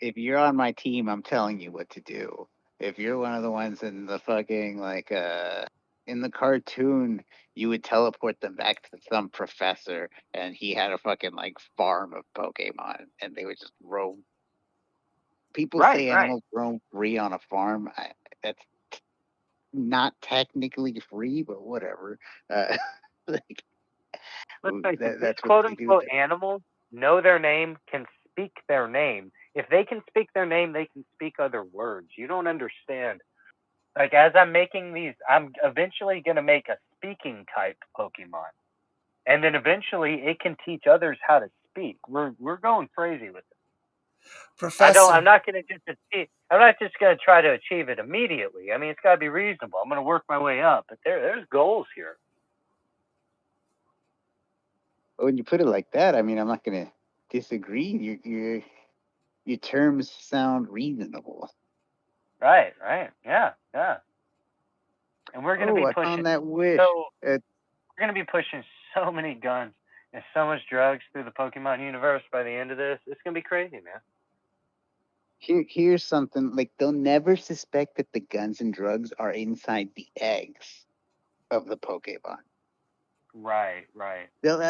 S3: If you're on my team, I'm telling you what to do. If you're one of the ones in the fucking in the cartoon, you would teleport them back to some professor and he had a fucking like farm of Pokemon and they would just roam. People
S2: Right.
S3: say
S2: Right.
S3: animals roam free on a farm. That's not technically free, but whatever. Like
S2: Let's face it, these
S3: that's what
S2: quote
S3: they do.
S2: unquote animals know their name, can speak their name. If they can speak their name, they can speak other words. You don't understand. Like, as I'm making these, I'm eventually going to make a speaking type Pokemon. And then eventually it can teach others how to speak. We're going crazy with it. I'm
S1: Professor!
S2: not going to just achieve, I'm not just going to try to achieve it immediately. I mean, it's got to be reasonable. I'm going to work my way up, but there's goals here.
S3: When you put it like that, I mean, I'm not gonna disagree. Your terms sound reasonable.
S2: Right, right. Yeah, yeah. And we're going to
S3: Oh,
S2: be
S3: I
S2: pushing
S3: found that wish.
S2: so we're gonna be pushing so many guns and so much drugs through the Pokemon universe by the end of this. It's gonna be crazy, man.
S3: Here's something like they'll never suspect that the guns and drugs are inside the eggs of the Pokemon.
S2: Right, right.
S3: They'll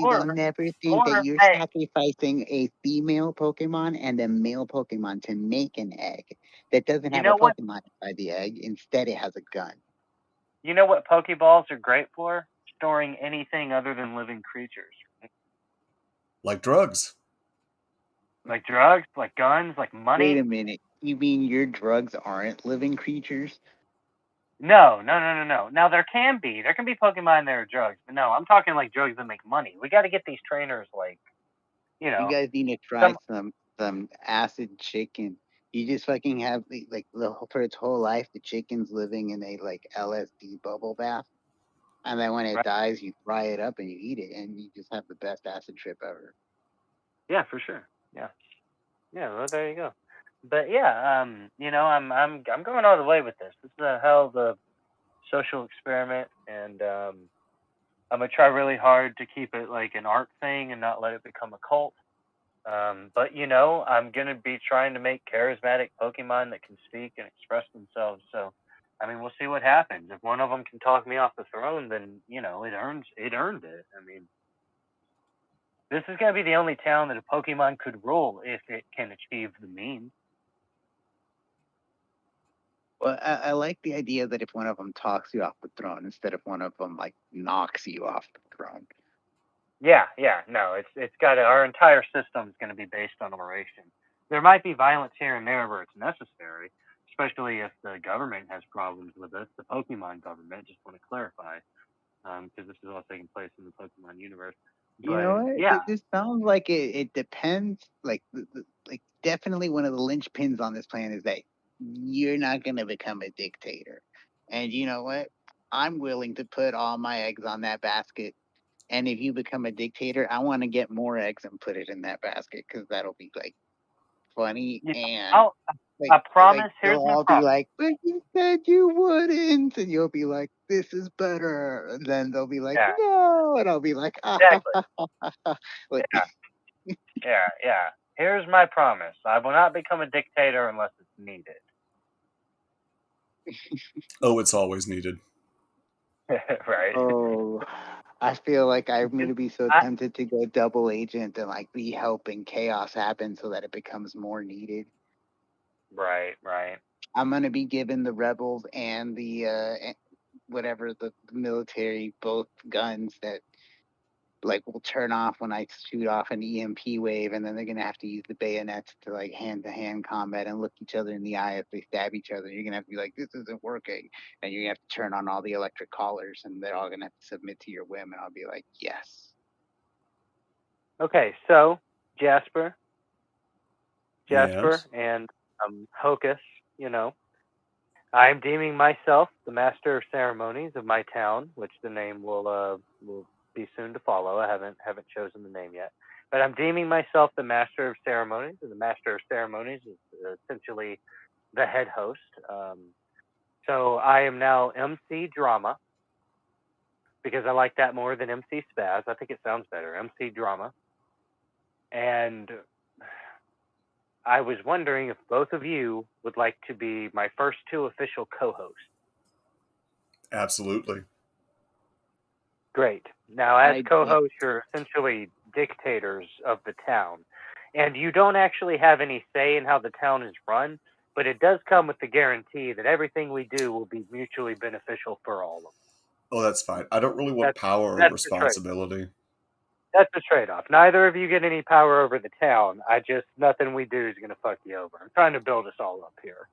S2: Or,
S3: never think that
S2: or
S3: you're
S2: hey,
S3: sacrificing a female Pokemon and a male Pokemon to make an egg that doesn't
S2: you
S3: have a
S2: know what?
S3: Pokemon inside the egg. Instead, it has a gun.
S2: You know what Pokeballs are great for? Storing anything other than living creatures,
S1: Like drugs.
S2: like drugs, like guns, like
S3: Wait
S2: money.
S3: a minute. You mean your drugs aren't living creatures?
S2: No, no, no, no, no. Now there can be Pokemon that are drugs, but no, I'm talking like drugs that make money. We got to get these trainers like you
S3: You
S2: know
S3: guys need to try
S2: some
S3: some acid chicken. You just fucking have for its whole life the chicken's living in a like LSD bubble bath, and then when it
S2: right.
S3: dies, you fry it up and you eat it, and you just have the best acid trip ever.
S2: Yeah, for sure. Yeah. Yeah, well, there you go. But yeah, I'm going all the way with this. This is a hell of a social experiment, and I'm gonna try really hard to keep it like an art thing and not let it become a cult. But I'm gonna be trying to make charismatic Pokemon that can speak and express themselves. So, I mean, we'll see what happens. If one of them can talk me off the throne, then it earned it. I mean, this is gonna be the only town that a Pokemon could rule if it can achieve the means.
S3: Well, I like the idea that if one of them talks you off the throne instead of one of them like knocks you off the throne.
S2: Yeah, yeah, no, it's got our entire system is going to be based on oration. There might be violence here and there where it's necessary, especially if the government has problems with us. The Pokemon government, just want to clarify, because this is all taking place in the Pokemon universe.
S3: You know
S2: But
S3: what?
S2: yeah,
S3: This sounds like it depends. Like, like definitely one of the linchpins on this plan is that you're not going to become a dictator. And you know what? I'm willing to put all my eggs on that basket. And if you become a dictator, I want to get more eggs and put it in that basket because that'll be like funny
S2: You know,
S3: and
S2: I'll, I
S3: like
S2: promise. Here's
S3: they'll
S2: my
S3: all be
S2: promise.
S3: like, "But you said you wouldn't," and you'll be like, "This is better," and then they'll be like,
S2: Yeah,
S3: "No," and I'll be like, "Ah, ha,
S2: exactly.
S3: ha, ha, ha, ha." Like,
S2: Yeah. Here's my promise. I will not become a dictator unless it's needed.
S1: Oh, it's always needed.
S2: Right?
S3: oh, I feel like I'm
S2: Because
S3: gonna be so
S2: I,
S3: tempted to go double agent and like be helping chaos happen so that it becomes more needed.
S2: right.
S3: I'm gonna be giving the rebels and the whatever the military both guns that like will turn off when I shoot off an EMP wave, and then they're gonna have to use the bayonets to like hand to hand combat and look each other in the eye if they stab each other. You're gonna have to be like, "This isn't working," and you're gonna have to turn on all the electric collars, and they're all gonna have to submit to your whim, and I'll be like, "Yes."
S2: Okay, so Jasper,
S1: Yes.
S2: and Hocus, I'm deeming myself the master of ceremonies of my town, which the name will be soon to follow. I haven't chosen the name yet, but I'm deeming myself the master of ceremonies, and the master of ceremonies is essentially the head host. So I am now MC Drama because I like that more than MC Spaz. I think it sounds better, MC Drama. And I was wondering if both of you would like to be my first two official co-hosts.
S1: Absolutely.
S2: Great. Now, as
S3: I did.
S2: co-hosts, you're essentially dictators of the town, and you don't actually have any say in how the town is run, but it does come with the guarantee that everything we do will be mutually beneficial for all of them.
S1: Oh, that's fine. I don't really want
S2: That's
S1: power or
S2: that's the trade.
S1: responsibility.
S2: That's the trade-off. Neither of you get any power over the town. Nothing we do is going to fuck you over. I'm trying to build us all up here,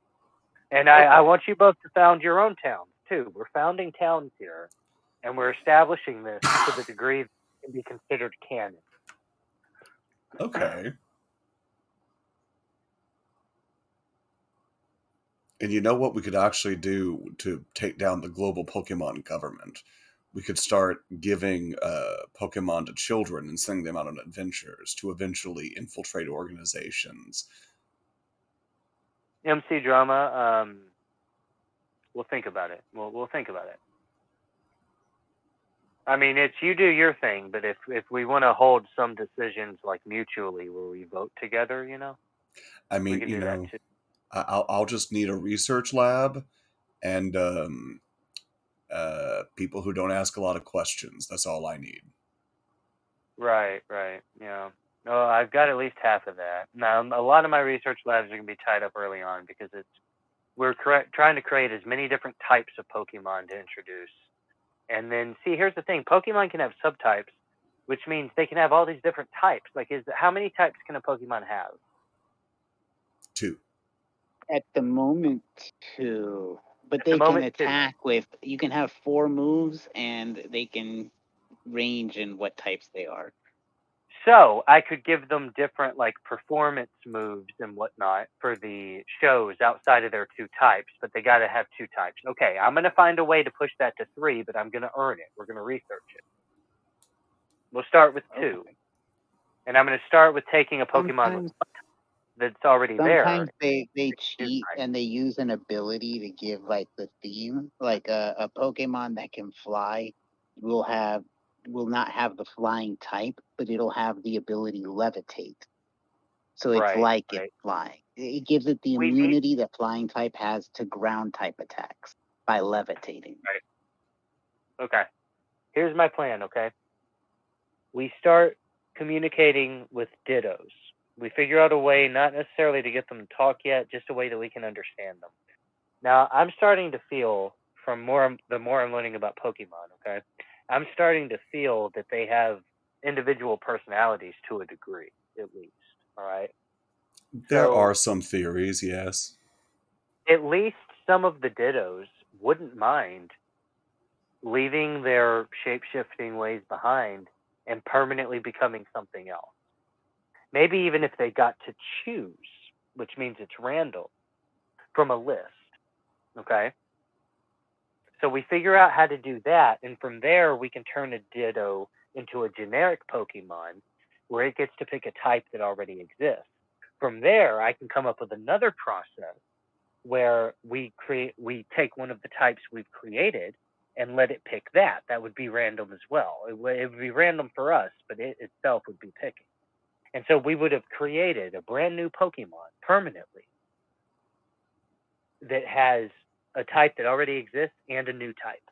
S2: and I
S3: Okay.
S2: want you both to found your own towns too. We're founding towns here, and we're establishing this to the degree that it can be considered canon.
S1: Okay. And you know what we could actually do to take down the global Pokemon government? We could start giving Pokemon to children and sending them out on adventures to eventually infiltrate organizations.
S2: MC drama. We'll think about it. We'll think about it. I mean, it's you do your thing, but if we want to hold some decisions like mutually, where we vote together,
S1: I
S2: we
S1: mean,
S2: can do that too.
S1: I'll just need a research lab and people who don't ask a lot of questions. That's all I need.
S2: Right. Yeah. No, I've got at least half of that. Now, a lot of my research labs are going to be tied up early on because we're trying to create as many different types of Pokemon to introduce. And then, see, here's the thing: Pokemon can have subtypes, which means they can have all these different types. Like, how many types can a Pokemon have?
S1: 2.
S3: At the moment, too. But
S2: At the
S3: they can
S2: moment, two.
S3: attack with, you can have 4 moves and they can range in what types they are.
S2: So I could give them different like performance moves and whatnot for the shows outside of their two types, but they got to have two types. Okay, I'm gonna find a way to push that to 3, but I'm gonna earn it. We're gonna research it. We'll start with 2,
S3: Okay.
S2: and I'm gonna start with taking a Pokemon
S3: Sometimes
S2: that's already there.
S3: sometimes they
S2: Two
S3: cheat
S2: types.
S3: and they use an ability to give like the theme. Like a Pokemon that can fly will have will not have the flying type, but it'll have the ability levitate. So it's
S2: Right,
S3: like it's
S2: right.
S3: flying. It gives it the
S2: We need
S3: immunity that flying type has to ground type attacks by levitating.
S2: right. Okay. Here's my plan. Okay. We start communicating with Dittos. We figure out a way, not necessarily to get them to talk yet, just a way that we can understand them. Now, I'm starting to feel the more I'm learning about Pokemon, okay? I'm starting to feel that they have individual personalities to a degree, at least. All right.
S1: There are
S2: So,
S1: some theories, yes.
S2: at least some of the Dittos wouldn't mind leaving their shape shifting ways behind and permanently becoming something else. Maybe even if they got to choose, which means it's random, from a list. Okay. So we figure out how to do that, and from there we can turn a Ditto into a generic Pokemon where it gets to pick a type that already exists. From there, I can come up with another process where we take one of the types we've created and let it pick that. That would be random as well. It would be random for us, but it itself would be picking. And so we would have created a brand new Pokemon permanently that has a type that already exists and a new type.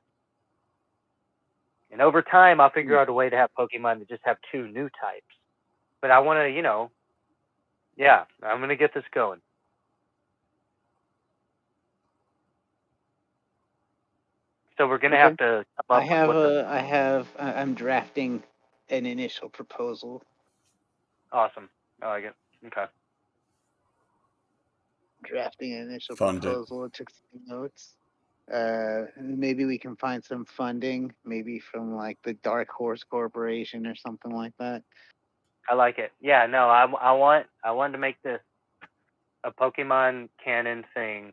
S2: And over time, I'll figure out a way to have Pokemon that just have two new types. But I want to, yeah, I'm going to get this going. So we're going to have to come up
S3: I'm drafting an initial proposal.
S2: Awesome. I like it. Okay.
S3: Drafting an initial
S1: Fund it.
S3: proposal. It took some notes. Maybe we can find some funding, maybe from like the Dark Horse Corporation or something like that.
S2: I like it. Yeah, no, I want to make this a Pokemon canon thing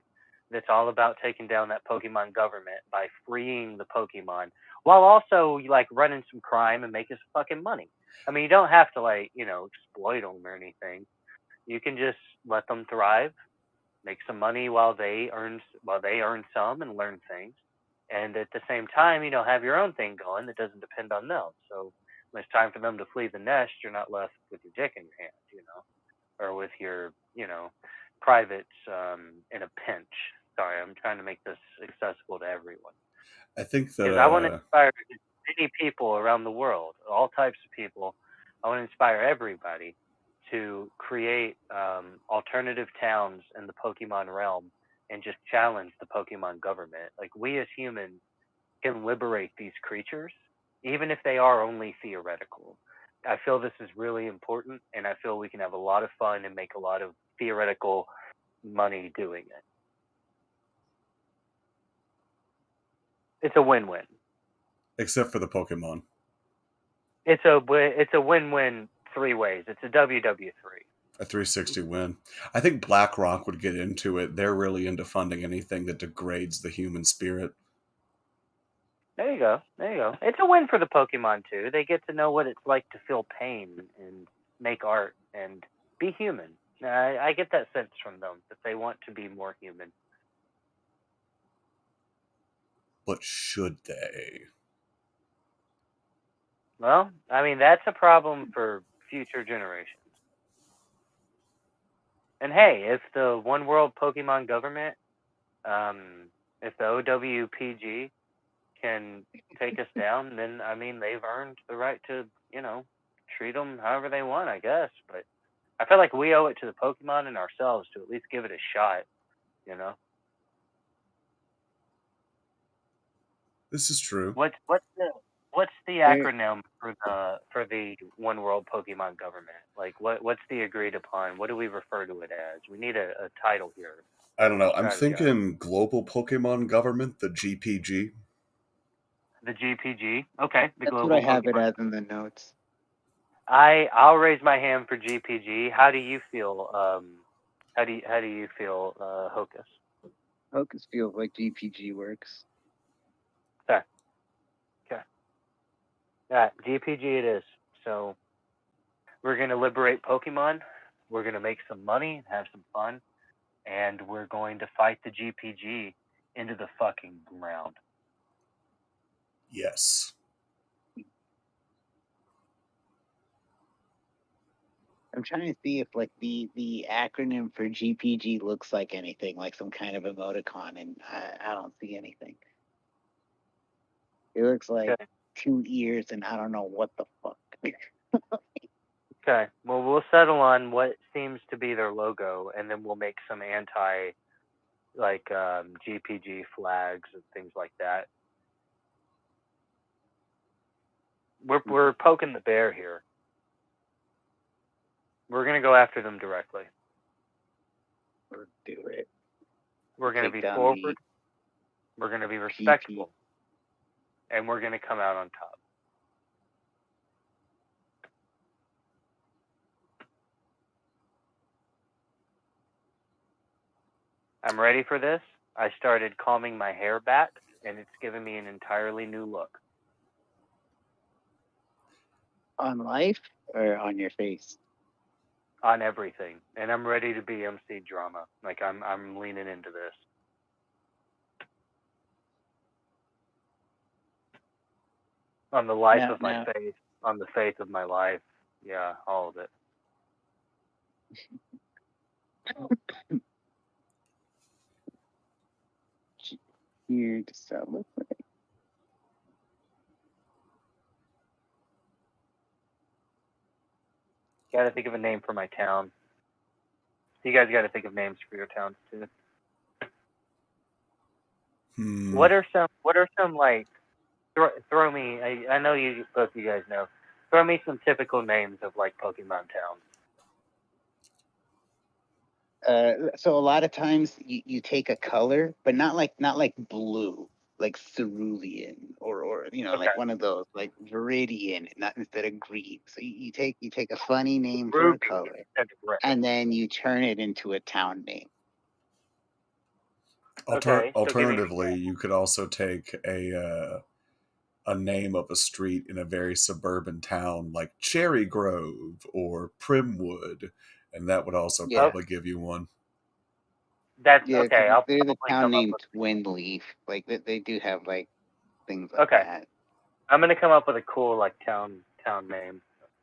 S2: that's all about taking down that Pokemon government by freeing the Pokemon while also like running some crime and making some fucking money. I mean, you don't have to like, exploit them or anything. You can just let them thrive, make some money while they earn some and learn things. And at the same time, have your own thing going that doesn't depend on them. So when it's time for them to flee the nest, you're not left with your dick in your hand, or with your, privates in a pinch. Sorry, I'm trying to make this accessible to everyone.
S1: I think that
S2: Because I want to inspire many people around the world, all types of people. I want to inspire everybody to create alternative towns in the Pokemon realm and just challenge the Pokemon government. Like, we as humans can liberate these creatures, even if they are only theoretical. I feel this is really important, and I feel we can have a lot of fun and make a lot of theoretical money doing it. It's a win-win.
S1: except for the Pokemon.
S2: It's a win-win three ways. It's a WW3.
S1: A 360 win. I think BlackRock would get into it. They're really into funding anything that degrades the human spirit.
S2: There you go. It's a win for the Pokemon too. They get to know what it's like to feel pain and make art and be human. I get that sense from them that they want to be more human.
S1: But should they?
S2: Well, I mean, that's a problem for future generations. And hey, if the One World Pokemon government, if the OWPG can take us down, then I mean, they've earned the right to, treat them however they want, I guess. But I feel like we owe it to the Pokemon and ourselves to at least give it a shot,
S1: This is true.
S2: What's the acronym for the One World Pokemon government? Like, what's the agreed upon? What do we refer to it as? We need a title here.
S1: I don't know. I'm thinking Global Pokemon Government, the GPG.
S2: The GPG. Okay.
S3: That's what I have it as in the notes.
S2: I'll raise my hand for GPG. How do you feel? How do you feel, Hocus?
S3: Hocus feels like GPG works.
S2: Okay. Yeah, GPG it is. So we're gonna liberate Pokemon. We're gonna make some money and have some fun, and we're going to fight the GPG into the fucking ground.
S1: Yes.
S3: I'm trying to see if like the acronym for GPG looks like anything, like some kind of emoticon, and I don't see anything. It looks like 2 ears, and I don't know what the fuck.
S2: Okay. Well, we'll settle on what seems to be their logo, and then we'll make some GPG flags and things like that. We're poking the bear here. We're gonna go after them directly.
S3: Or do it.
S2: We're gonna be forward. We're gonna be respectful, and we're gonna come out on top. I'm ready for this. I started combing my hair back, and it's given me an entirely new look.
S3: On life or on your face?
S2: on everything, and I'm ready to be MC drama. Like I'm leaning into this. On the life
S3: Now,
S2: of my
S3: now,
S2: faith, on the faith of my life. Yeah, all of it.
S3: here to celebrate.
S2: Gotta think of a name for my town. You guys gotta think of names for your towns too. What are some like throw me I know you both you guys know. Throw me some typical names of like Pokemon towns.
S3: So a lot of times you take a color, but not like blue, like cerulean or
S2: Okay.
S3: like one of those like viridian, not instead of green. So you take a funny name for a
S2: Ruby
S3: color,
S2: instead of red.
S3: and then you turn it into a town name.
S2: Okay, so give me an
S1: Alternatively,
S2: example.
S1: you could also take a name of a street in a very suburban town like Cherry Grove or Primwood, and that would also
S3: Yeah,
S2: Oh,
S1: probably give you one.
S2: that's
S3: yeah, because
S2: okay. I'll
S3: there's a
S2: probably
S3: town
S2: come up
S3: named
S2: with
S3: Twin Leaf. Like they do have like things like
S2: okay.
S3: that.
S2: I'm gonna come up with a cool like town name,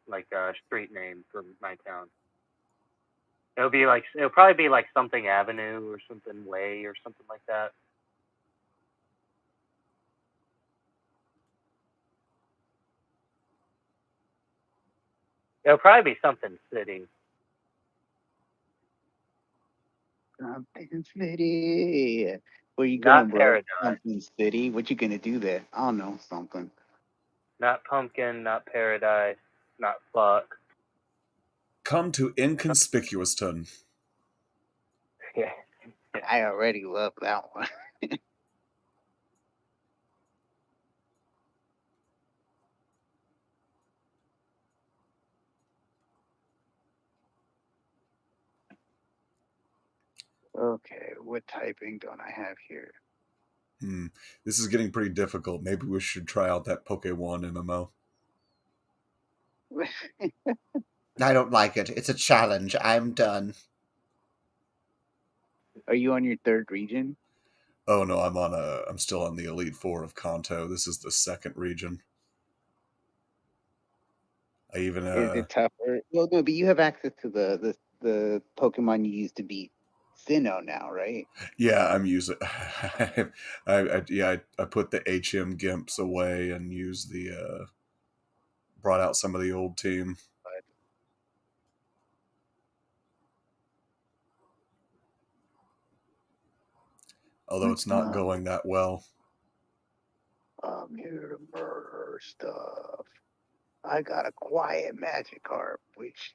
S2: like street name for my town. It'll probably be like something Avenue or something Way or something like that. It'll probably be something City,
S3: Something City. Where you going,
S2: not
S3: bro?
S2: Paradise,
S3: Something City. What you gonna do there? I don't know. Something.
S2: not Pumpkin, not Paradise, not Fuck.
S1: Come to Inconspicuouston.
S2: Yeah.
S3: I already love that one. Okay, what typing don't I have here?
S1: This is getting pretty difficult. Maybe we should try out that Pokemon MMO. I don't like it. It's a challenge. I'm done.
S3: Are you on your third region?
S1: Oh no, I'm still on the Elite Four of Kanto. This is the second region. I even
S3: Is it tougher? Well, no, but you have access to the Pokemon you used to beat Sinnoh now, right?
S1: yeah, I'm using I put the HM Gimps away and used the brought out some of the old team.
S3: But
S1: Although
S3: what's
S1: it's not
S3: not?
S1: going that well.
S3: I'm here to murder stuff. I got a quiet Magikarp, which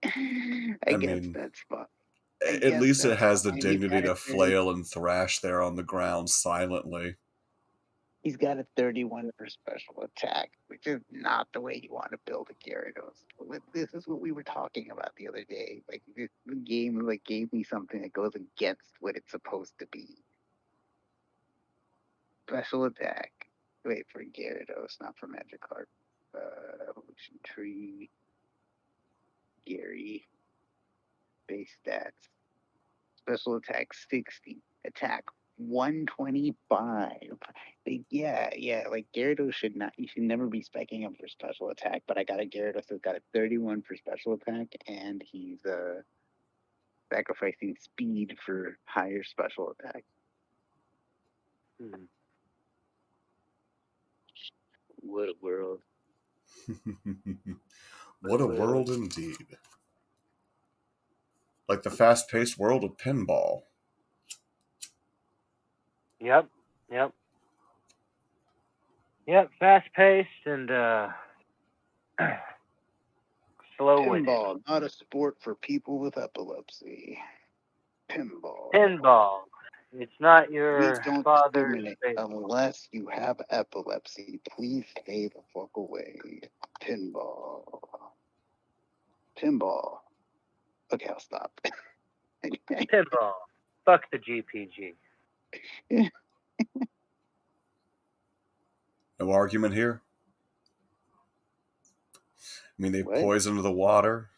S3: I
S1: I
S3: guess
S1: mean,
S3: that's fine. I
S1: at
S3: guess
S1: least it
S3: that's
S1: has the
S3: fine. He's
S1: dignity
S3: got a
S1: to
S3: 30.
S1: flail and thrash there on the ground silently.
S3: He's got a 31 for special attack, which is not the way you want to build a Gyarados. This is what we were talking about the other day. Like this game, like gave me something that goes against what it's supposed to be. Special attack. Wait for Gyarados, not for Magikarp. Evolution tree. Gary. Base stats. Special attack 60. Attack 125. Like, yeah. Like Gyarados should not. You should never be specking him for special attack. But I got a Gyarados that's got a 31 for special attack, and he's sacrificing speed for higher special attack.
S2: Hmm.
S3: What a world!
S1: What a world indeed. Like the fast paced world of pinball.
S2: Yep. Yep. Yep. Fast paced and slow witted.
S3: Pinball, not a sport for people with epilepsy. Pinball.
S2: Pinball. It's not
S3: Please
S2: your
S3: don't
S2: father's
S3: discriminate
S2: favorite.
S3: unless you have epilepsy. Please stay the fuck away. Pinball. Pinball. Okay, I'll stop.
S2: Pinball. Fuck the GPG.
S1: No argument here. I mean, they've
S3: What?
S1: poisoned the water.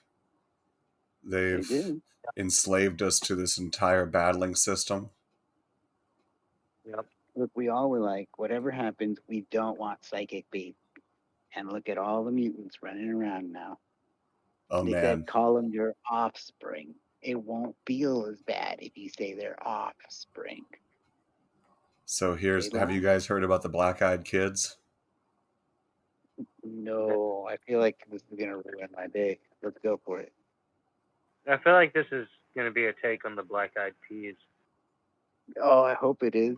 S3: They
S1: They've
S3: do.
S1: enslaved us to this entire battling system.
S2: Yep.
S3: Look, we all were like, whatever happens, we don't want psychic baby. And look at all the mutants running around now.
S1: Oh
S3: They said,
S1: man.
S3: call them your offspring. It won't feel as bad if you say their offspring.
S1: So
S3: They
S1: have you
S3: lied.
S1: guys heard about the black-eyed kids?
S3: No, I feel like this is gonna ruin my day. Let's go for it.
S2: I feel like this is going to be a take on the Black Eyed Peas.
S3: Oh, I hope it is.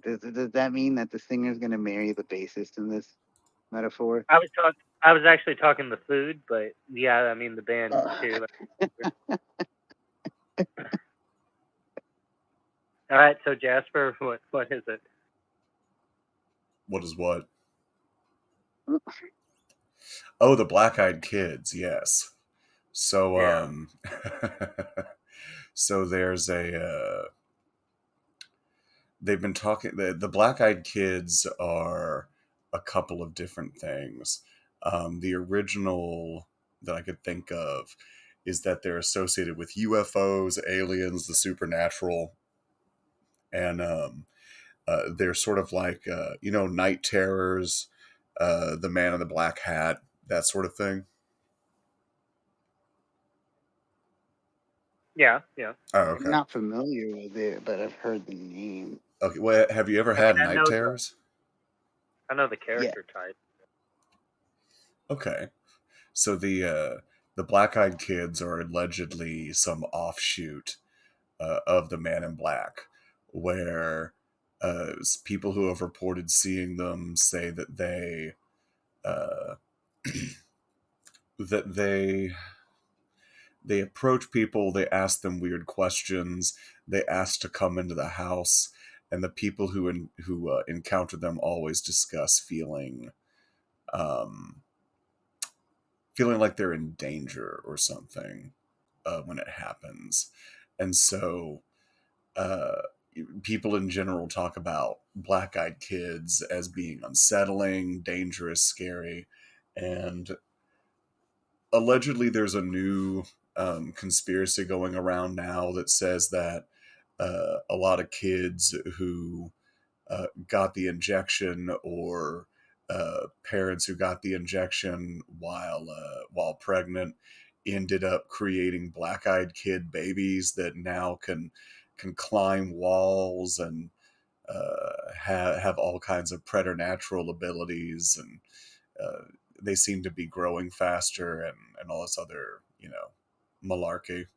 S3: Does that mean that the singer's gonna marry the bassist in this metaphor?
S2: I was actually talking the food, but yeah, I mean the band too. All right, so Jasper, what is it?
S1: What is what? Oh, the black-eyed kids. Yes. So
S2: Yeah.
S1: so there's they've been talking, the black-eyed kids are a couple of different things. The original that I could think of is that they're associated with UFOs, aliens, the supernatural, and they're sort of like night terrors, the man in the black hat, that sort of thing.
S2: Yeah, yeah.
S1: Oh,
S3: I'm
S1: okay.
S3: not familiar with it, but I've heard the name.
S1: Okay. Well, have you ever
S2: I
S1: had
S2: mean,
S1: night terrors?
S2: I know the
S3: Yeah.
S2: character type.
S1: Okay. So the black-eyed kids are allegedly some offshoot of the Man in Black, where people who have reported seeing them say that uh, that they approach people, they ask them weird questions, they ask to come into the house, and the people who encounter them always discuss um, feeling like they're in danger or something when it happens. And so uh, people in general talk about black-eyed kids as being unsettling, dangerous, scary, and allegedly there's a new conspiracy going around now that says that a lot of kids who got the injection, or parents who got the injection while pregnant, ended up creating black-eyed kid babies that now can climb walls and have all kinds of preternatural abilities, and uh, they seem to be growing faster and all this other malarkey.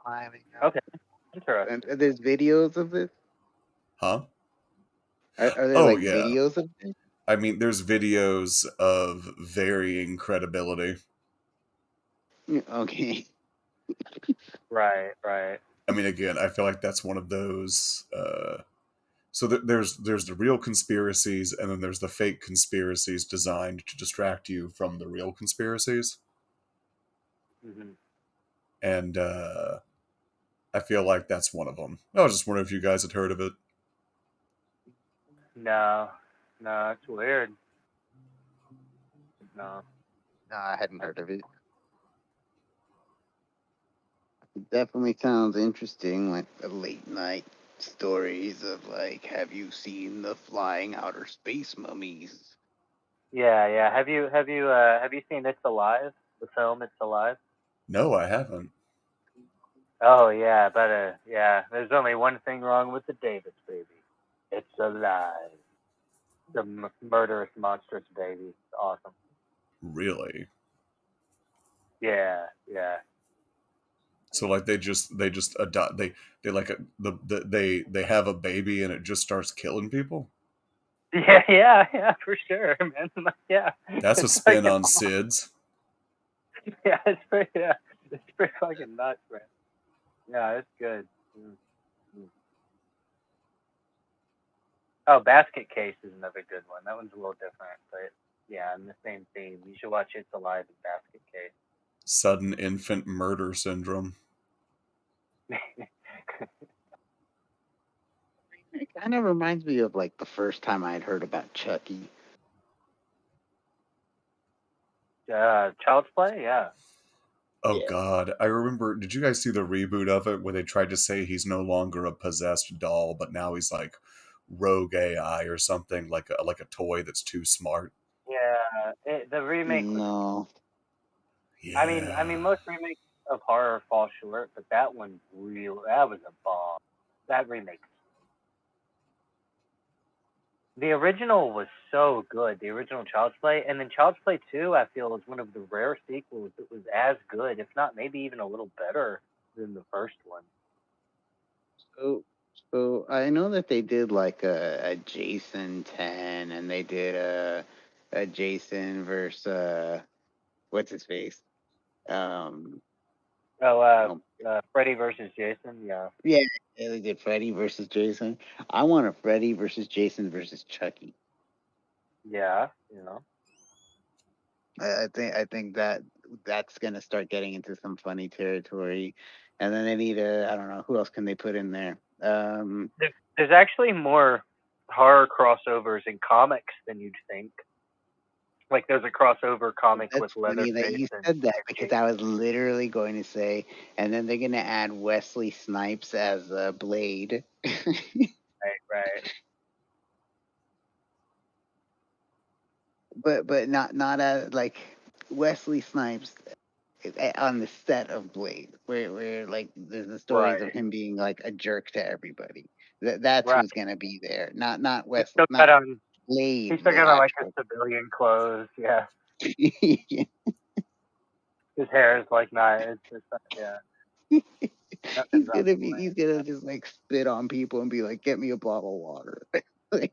S3: Climbing up.
S2: Okay, interesting.
S3: And there's videos of this.
S1: Huh?
S3: Are there
S1: Oh
S3: like
S1: yeah.
S3: videos of this?
S1: I mean, there's videos of varying credibility.
S3: Okay.
S2: Right, right.
S1: I mean, again, I feel like that's one of those. So there's the real conspiracies, and then there's the fake conspiracies designed to distract you from the real conspiracies.
S2: Hmm.
S1: And I feel like that's one of them. I was just wondering if you guys had heard of it.
S2: No, no, it's weird. No.
S3: No, I hadn't heard of it. It definitely sounds interesting, like the late night stories of like, have you seen the flying outer space mummies?
S2: Yeah, yeah. Have you seen It's Alive? The film It's Alive?
S1: No, I haven't.
S2: Oh yeah, but yeah. There's only one thing wrong with the Davis baby. It's alive. The murderous, monstrous baby. It's awesome.
S1: Really?
S2: Yeah, yeah.
S1: So like they just adopt they like they have a baby and it just starts killing people.
S2: Yeah, yeah, yeah, for sure, man. Like, yeah,
S1: That's a
S2: it's like,
S1: spin on SIDS.
S2: yeah, it's pretty fucking nuts, man. Yeah, it's good. Mm, mm. Oh, Basket Case is another good one. That one's a little different, but yeah, in the same theme. You should watch It's Alive and Basket
S1: Sudden infant murder syndrome.
S2: Case.
S3: It kind of reminds me of like the first time I had heard about Chucky.
S2: Child's Play, yeah.
S1: Oh
S3: Yeah.
S1: God, I remember. Did you guys see the reboot of it where they tried to say he's no longer a possessed doll, but now he's like rogue AI or something, like a toy that's too smart?
S2: Yeah, the remake was.
S3: No.
S2: I mean,
S1: Yeah.
S2: most remakes of horror fall short, but that one that was a bomb. That remake. The original was so good. The original Child's Play, and then Child's Play 2, I feel, is one of the rare sequels that was as good, if not maybe even a little better than the first one.
S3: So, so I know that they did like a Jason 10, and they did a Jason versus what's his face? Um,
S2: Oh,
S3: um,
S2: Freddy versus Jason, yeah.
S3: yeah, yeah, they did Freddy versus Jason. I want a Freddy versus Jason versus Chucky.
S2: Yeah, you know.
S3: I think that that's gonna start getting into some funny territory, and then they need I don't know who else can they put in there.
S2: There's actually more horror crossovers in comics than you'd think. Like, there's a crossover comic with
S3: That's funny that
S2: Leatherface
S3: you
S2: and
S3: said that because
S2: Jason.
S3: I was literally going to say, and then they're gonna add Wesley Snipes as Blade.
S2: Right, right.
S3: But not as like Wesley Snipes on the set of Blade, where like there's the stories of
S2: Right,
S3: him being like a jerk to everybody. That's
S2: right.
S3: who's gonna be there, not
S2: He's
S3: Wesley,
S2: still got
S3: not
S2: on. He's
S3: Blade,
S2: still
S3: the
S2: got on like his
S3: actual.
S2: civilian clothes. Yeah,
S3: he's
S2: his hair is like not. It's just yeah. Nothing's on
S3: he's gonna just like spit on people and be like, "Get me a bottle of water." Like,
S2: point.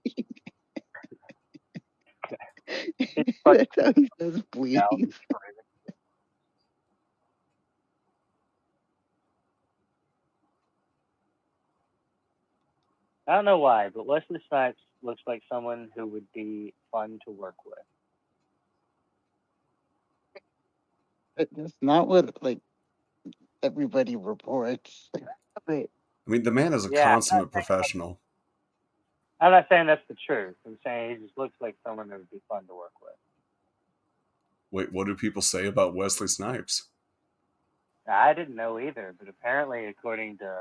S2: He's fucking
S3: that's how he starts
S2: out.
S3: bleeding.
S2: I don't know why, but Wesley Snipes looks like someone who would be fun to work with.
S3: But that's not what like everybody reports. But
S1: I mean, the man is a
S2: Yeah,
S1: consummate professional.
S2: I'm not saying that's the truth. I'm saying he just looks like someone that would be fun to work with.
S1: Wait, what do people say about Wesley Snipes?
S2: Now, I didn't know either, but apparently, according to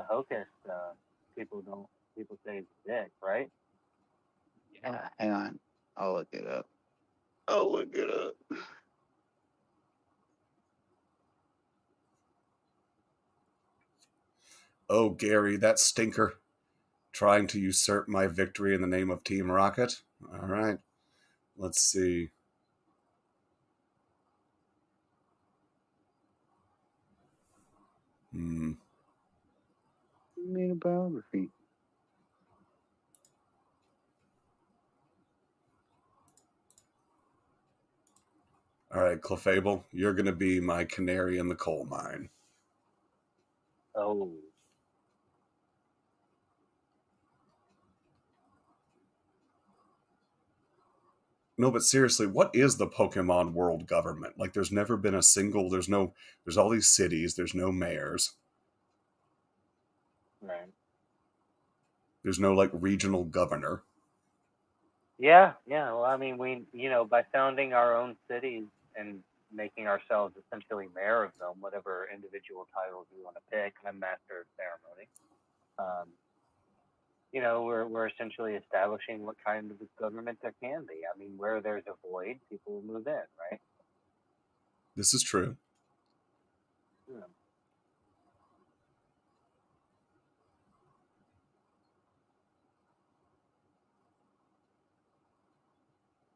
S2: Hocus, people don't people say he's a dick, right?
S3: yeah, hang on, I'll look it up. I'll look it up.
S1: Oh, Gary, that stinker, trying to usurp my victory in the name of Team Rocket. All right, let's see. Hmm.
S3: He made a biography.
S1: All right, Clefable, you're going to be my canary in the coal mine.
S2: Oh,
S1: No, but seriously, what is the Pokemon world government? Like, there's never been a single. There's all these cities. There's no mayors.
S2: right.
S1: There's no like regional governor.
S2: Yeah, yeah. Well, I mean, by founding our own cities and making ourselves essentially mayor of them, whatever individual titles you want to pick, I'm master of ceremony. Um, we're essentially establishing what kind of government there can be. I mean, where there's a void, people will move in, right?
S1: This is true.
S2: Yeah.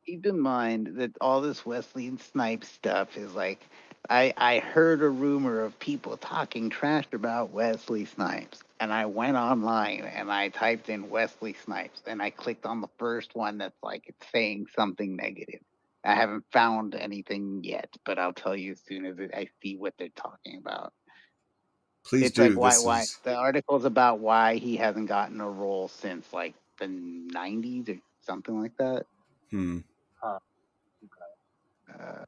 S3: Keep in mind that all this Wesley Snipes stuff is like, I heard a rumor of people talking trash about Wesley Snipes, and I went online and I typed in Wesley Snipes, and I clicked on the first one that's like it's saying something negative. I haven't found anything yet, but I'll tell you as soon as I see what they're talking about.
S1: Please
S3: It's like
S1: do.
S3: why
S1: This
S3: why
S1: is
S3: the article's about why he hasn't gotten a role since like the 90s or something like that.
S1: hmm.
S2: Huh.
S3: Uh,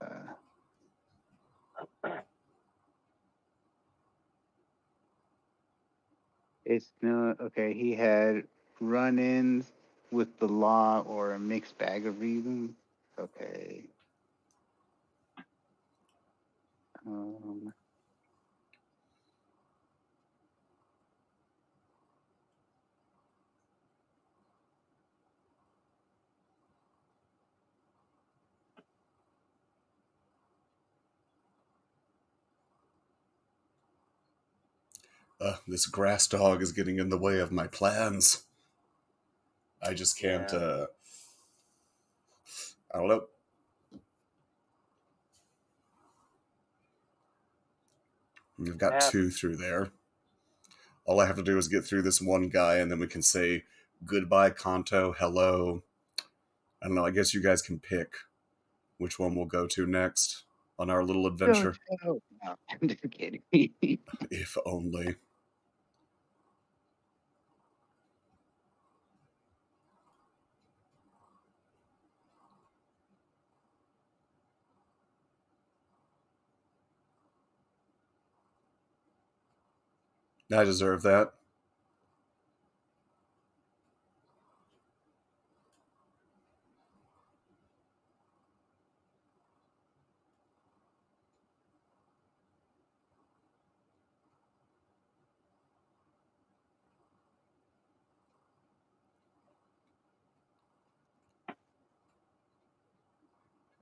S3: It's no okay. He had run-ins with the law or a mixed bag of reasons. Okay. Um,
S1: This grass dog is getting in the way of my plans. I just can't.
S2: Yeah.
S1: I don't know. We've got
S2: Yeah.
S1: two through there. All I have to do is get through this one guy, and then we can say goodbye, Kanto. Hello. I don't know. I guess you guys can pick which one we'll go to next on our little adventure.
S3: no, I'm just kidding.
S1: If only. I deserve that.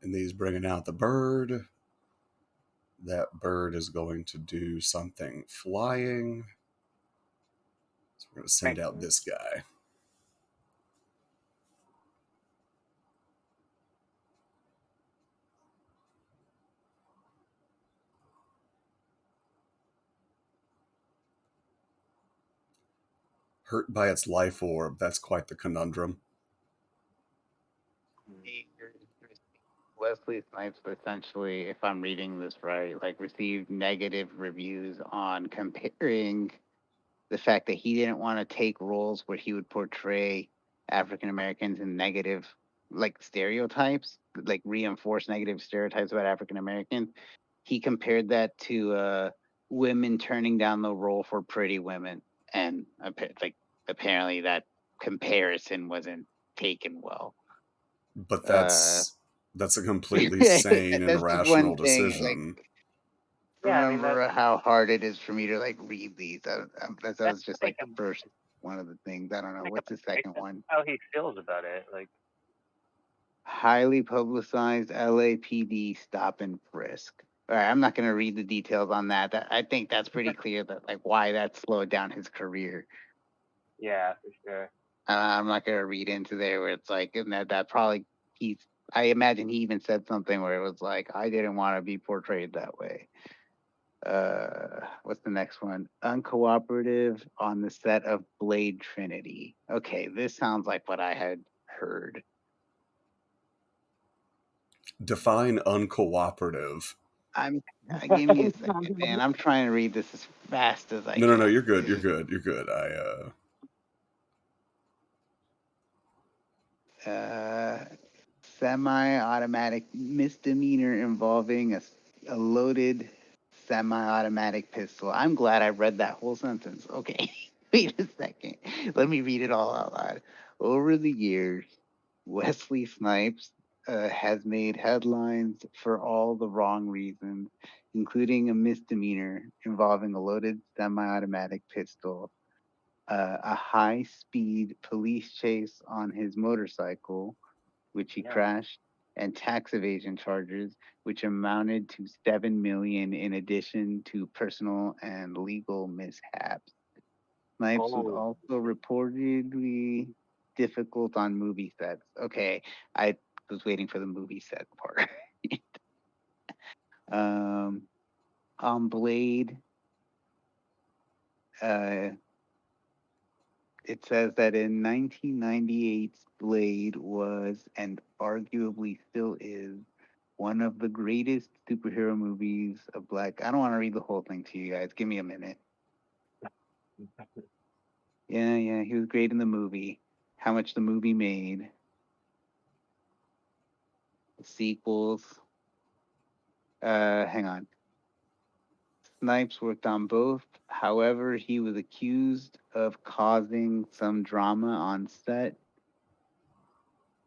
S1: And he's bringing out the bird. That bird is going to do something flying. So we're going to send out this guy. Hurt by its life orb. That's quite the conundrum.
S3: Wesley Snipes essentially, if I'm reading this right, like received negative reviews on comparing the fact that he didn't want to take roles where he would portray African Americans in negative, like stereotypes, like reinforce negative stereotypes about African Americans. He compared that to women turning down the role for Pretty Women, and like apparently that comparison wasn't taken well.
S1: But
S3: Uh,
S1: that's a completely sane and
S3: that's just one
S1: rational
S3: thing. Like,
S1: decision.
S2: Yeah. I mean,
S3: remember how hard it is for me to like read these. That
S2: that's
S3: was just
S2: like
S3: like the first one of the things. I don't know
S2: like a
S3: what's the second
S2: that's
S3: one.
S2: how he feels about it. Like,
S3: Highly publicized LAPD stop and frisk. All right, I'm not going to read the details on that. I think that's pretty clear that like why that slowed down his career.
S2: yeah, for sure.
S3: I'm not going to read into there where it's like, and that probably he's. I imagine he even said something where it was like, I didn't want to be portrayed that way. What's the next one? Uncooperative on the set of Blade Trinity. Okay, this sounds like what I had heard.
S1: Define uncooperative.
S3: I'm give me a second, man. I'm trying to read this as fast as I
S1: No.
S3: can.
S1: You're good. You're good. You're good.
S3: Semi-automatic misdemeanor involving a loaded semi-automatic pistol. I'm glad I read that whole sentence. Okay, wait a second. Let me read it all out loud. Over the years, Wesley Snipes has made headlines for all the wrong reasons, including a misdemeanor involving a loaded semi-automatic pistol, a high-speed police chase on his motorcycle, which he
S2: Yeah.
S3: crashed, and tax evasion charges, which amounted to 7 million in addition to personal and legal mishaps. Snipes was
S2: Oh,
S3: also reportedly difficult on movie sets. Okay, I was waiting for the movie set part. um, on Blade, uh, it says that in 1998, Blade was and arguably still is one of the greatest superhero movies of black. I don't want to read the whole thing to you guys. Give me a minute. Yeah, he was great in the movie. How much the movie made, the sequels. Hang on. Snipes worked on both. However, he was accused of causing some drama on set.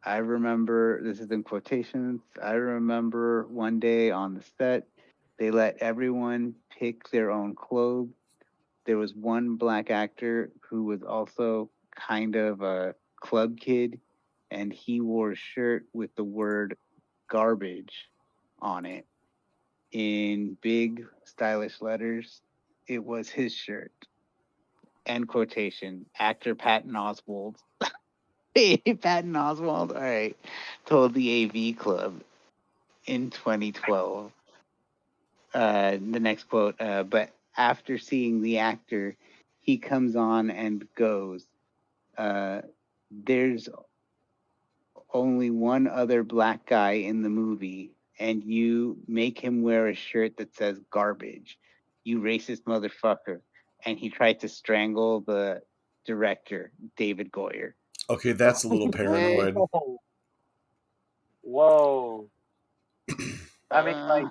S3: I remember, this is in quotations, I remember one day on the set, they let everyone pick their own clothes. There was one black actor who was also kind of a club kid, and he wore a shirt with the word garbage on it in big, stylish letters. It was his shirt. End quotation. Actor Patton Oswalt. Patton Oswalt, all right, told the AV Club in 2012. The next quote, but after seeing the actor, he comes on and goes, there's only one other black guy in the movie, and you make him wear a shirt that says garbage. You racist motherfucker. And he tried to strangle the director, David Goyer.
S1: Okay, that's a little paranoid.
S2: Whoa. I mean,
S3: Uh,
S2: like,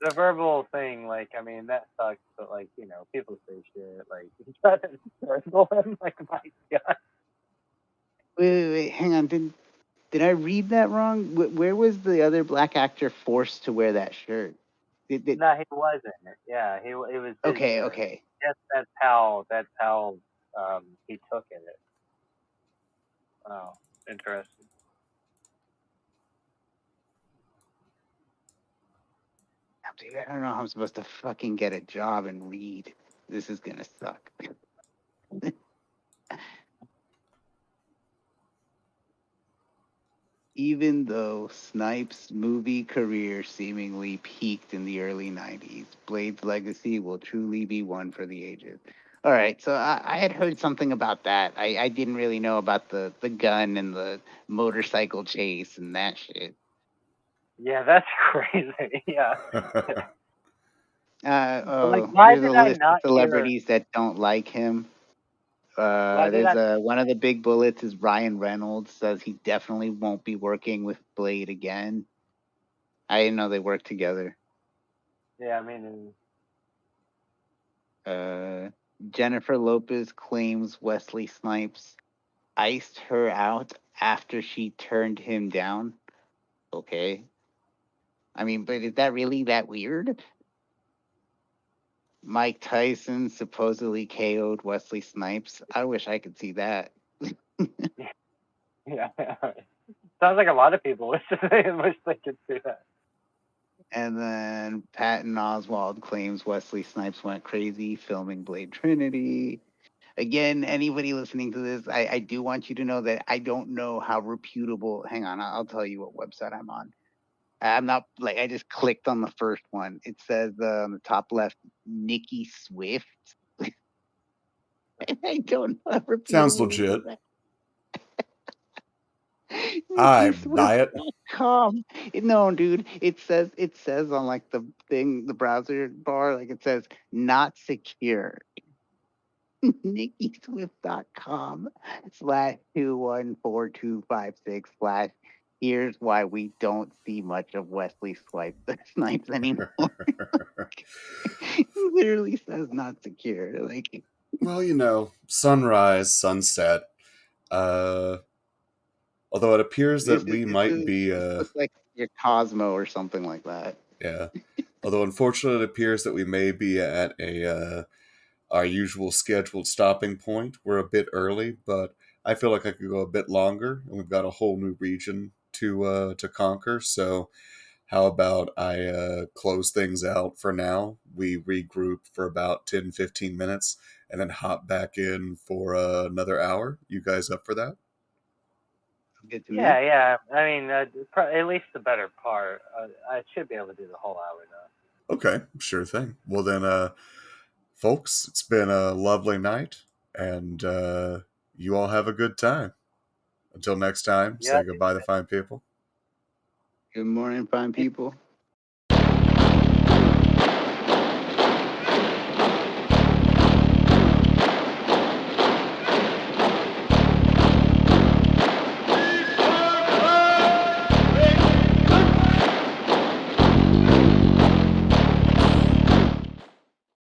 S2: the verbal thing, like, I mean, that sucks, but, like, you know, people say shit, like, you try to strangle him, like, my God.
S3: wait, hang on. Did I read that wrong? Where was the other black actor forced to wear that shirt?
S2: No, he wasn't. Yeah, it was his
S3: Okay,
S2: shirt.
S3: okay.
S2: Yes, that's how he took it. Wow, interesting.
S3: Dude, I don't know how I'm supposed to fucking get a job and read. This is gonna suck. Even though Snipes' movie career seemingly peaked in the early 90s, Blade's legacy will truly be one for the ages. All right, so I had heard something about that. I didn't really know about the gun and the motorcycle chase and that shit.
S2: Yeah, that's crazy. Yeah. Like, why
S3: There's a
S2: did I
S3: list of
S2: not hear?
S3: celebrities that don't like him.
S2: Why did
S3: There's
S2: I?
S3: one of the big bullets is Ryan Reynolds says he definitely won't be working with Blade again. I didn't know they worked together.
S2: Yeah, I mean,
S3: Uh, Jennifer Lopez claims Wesley Snipes iced her out after she turned him down. Okay. I mean, but is that really that weird? Mike Tyson supposedly KO'd Wesley Snipes. I wish I could see that.
S2: yeah. Sounds like a lot of people wish they could see that.
S3: And then Patton Oswalt claims Wesley Snipes went crazy filming Blade Trinity. Again, anybody listening to this, I do want you to know that I don't know how reputable. Hang on, I'll tell you what website I'm on. I'm not like I just clicked on the first one. It says on the top left, Nikki Swift. I don't know how
S1: Sounds
S3: reputable this
S1: legit.
S3: is.
S1: I buy it.
S3: NikkiSwift.com. No, dude. It says on like the thing, the browser bar, like it says not secure. NikkiSwift.com /2142256 / here's why we don't see much of Wesley Snipes anymore. It literally says not secure. Like,
S1: Well, you know, sunrise, sunset. Uh, although it appears
S3: this
S1: that
S3: is
S1: we
S3: this
S1: might
S3: is
S1: be,
S3: this looks like your Cosmo or something like that.
S1: yeah. Although unfortunately, it appears that we may be at our usual scheduled stopping point. We're a bit early, but I feel like I could go a bit longer, and we've got a whole new region to conquer. So, how about I close things out for now? We regroup for about 10-15 minutes, and then hop back in for another hour. You guys up for that?
S3: Good to me.
S2: Yeah. I mean, at least the better part. I should be able to do the whole hour though.
S1: Okay, sure thing. Well then, folks, it's been a lovely night, and you all have a good time. Until next time,
S2: Yeah.
S1: say goodbye to fine people.
S3: Good morning, fine people.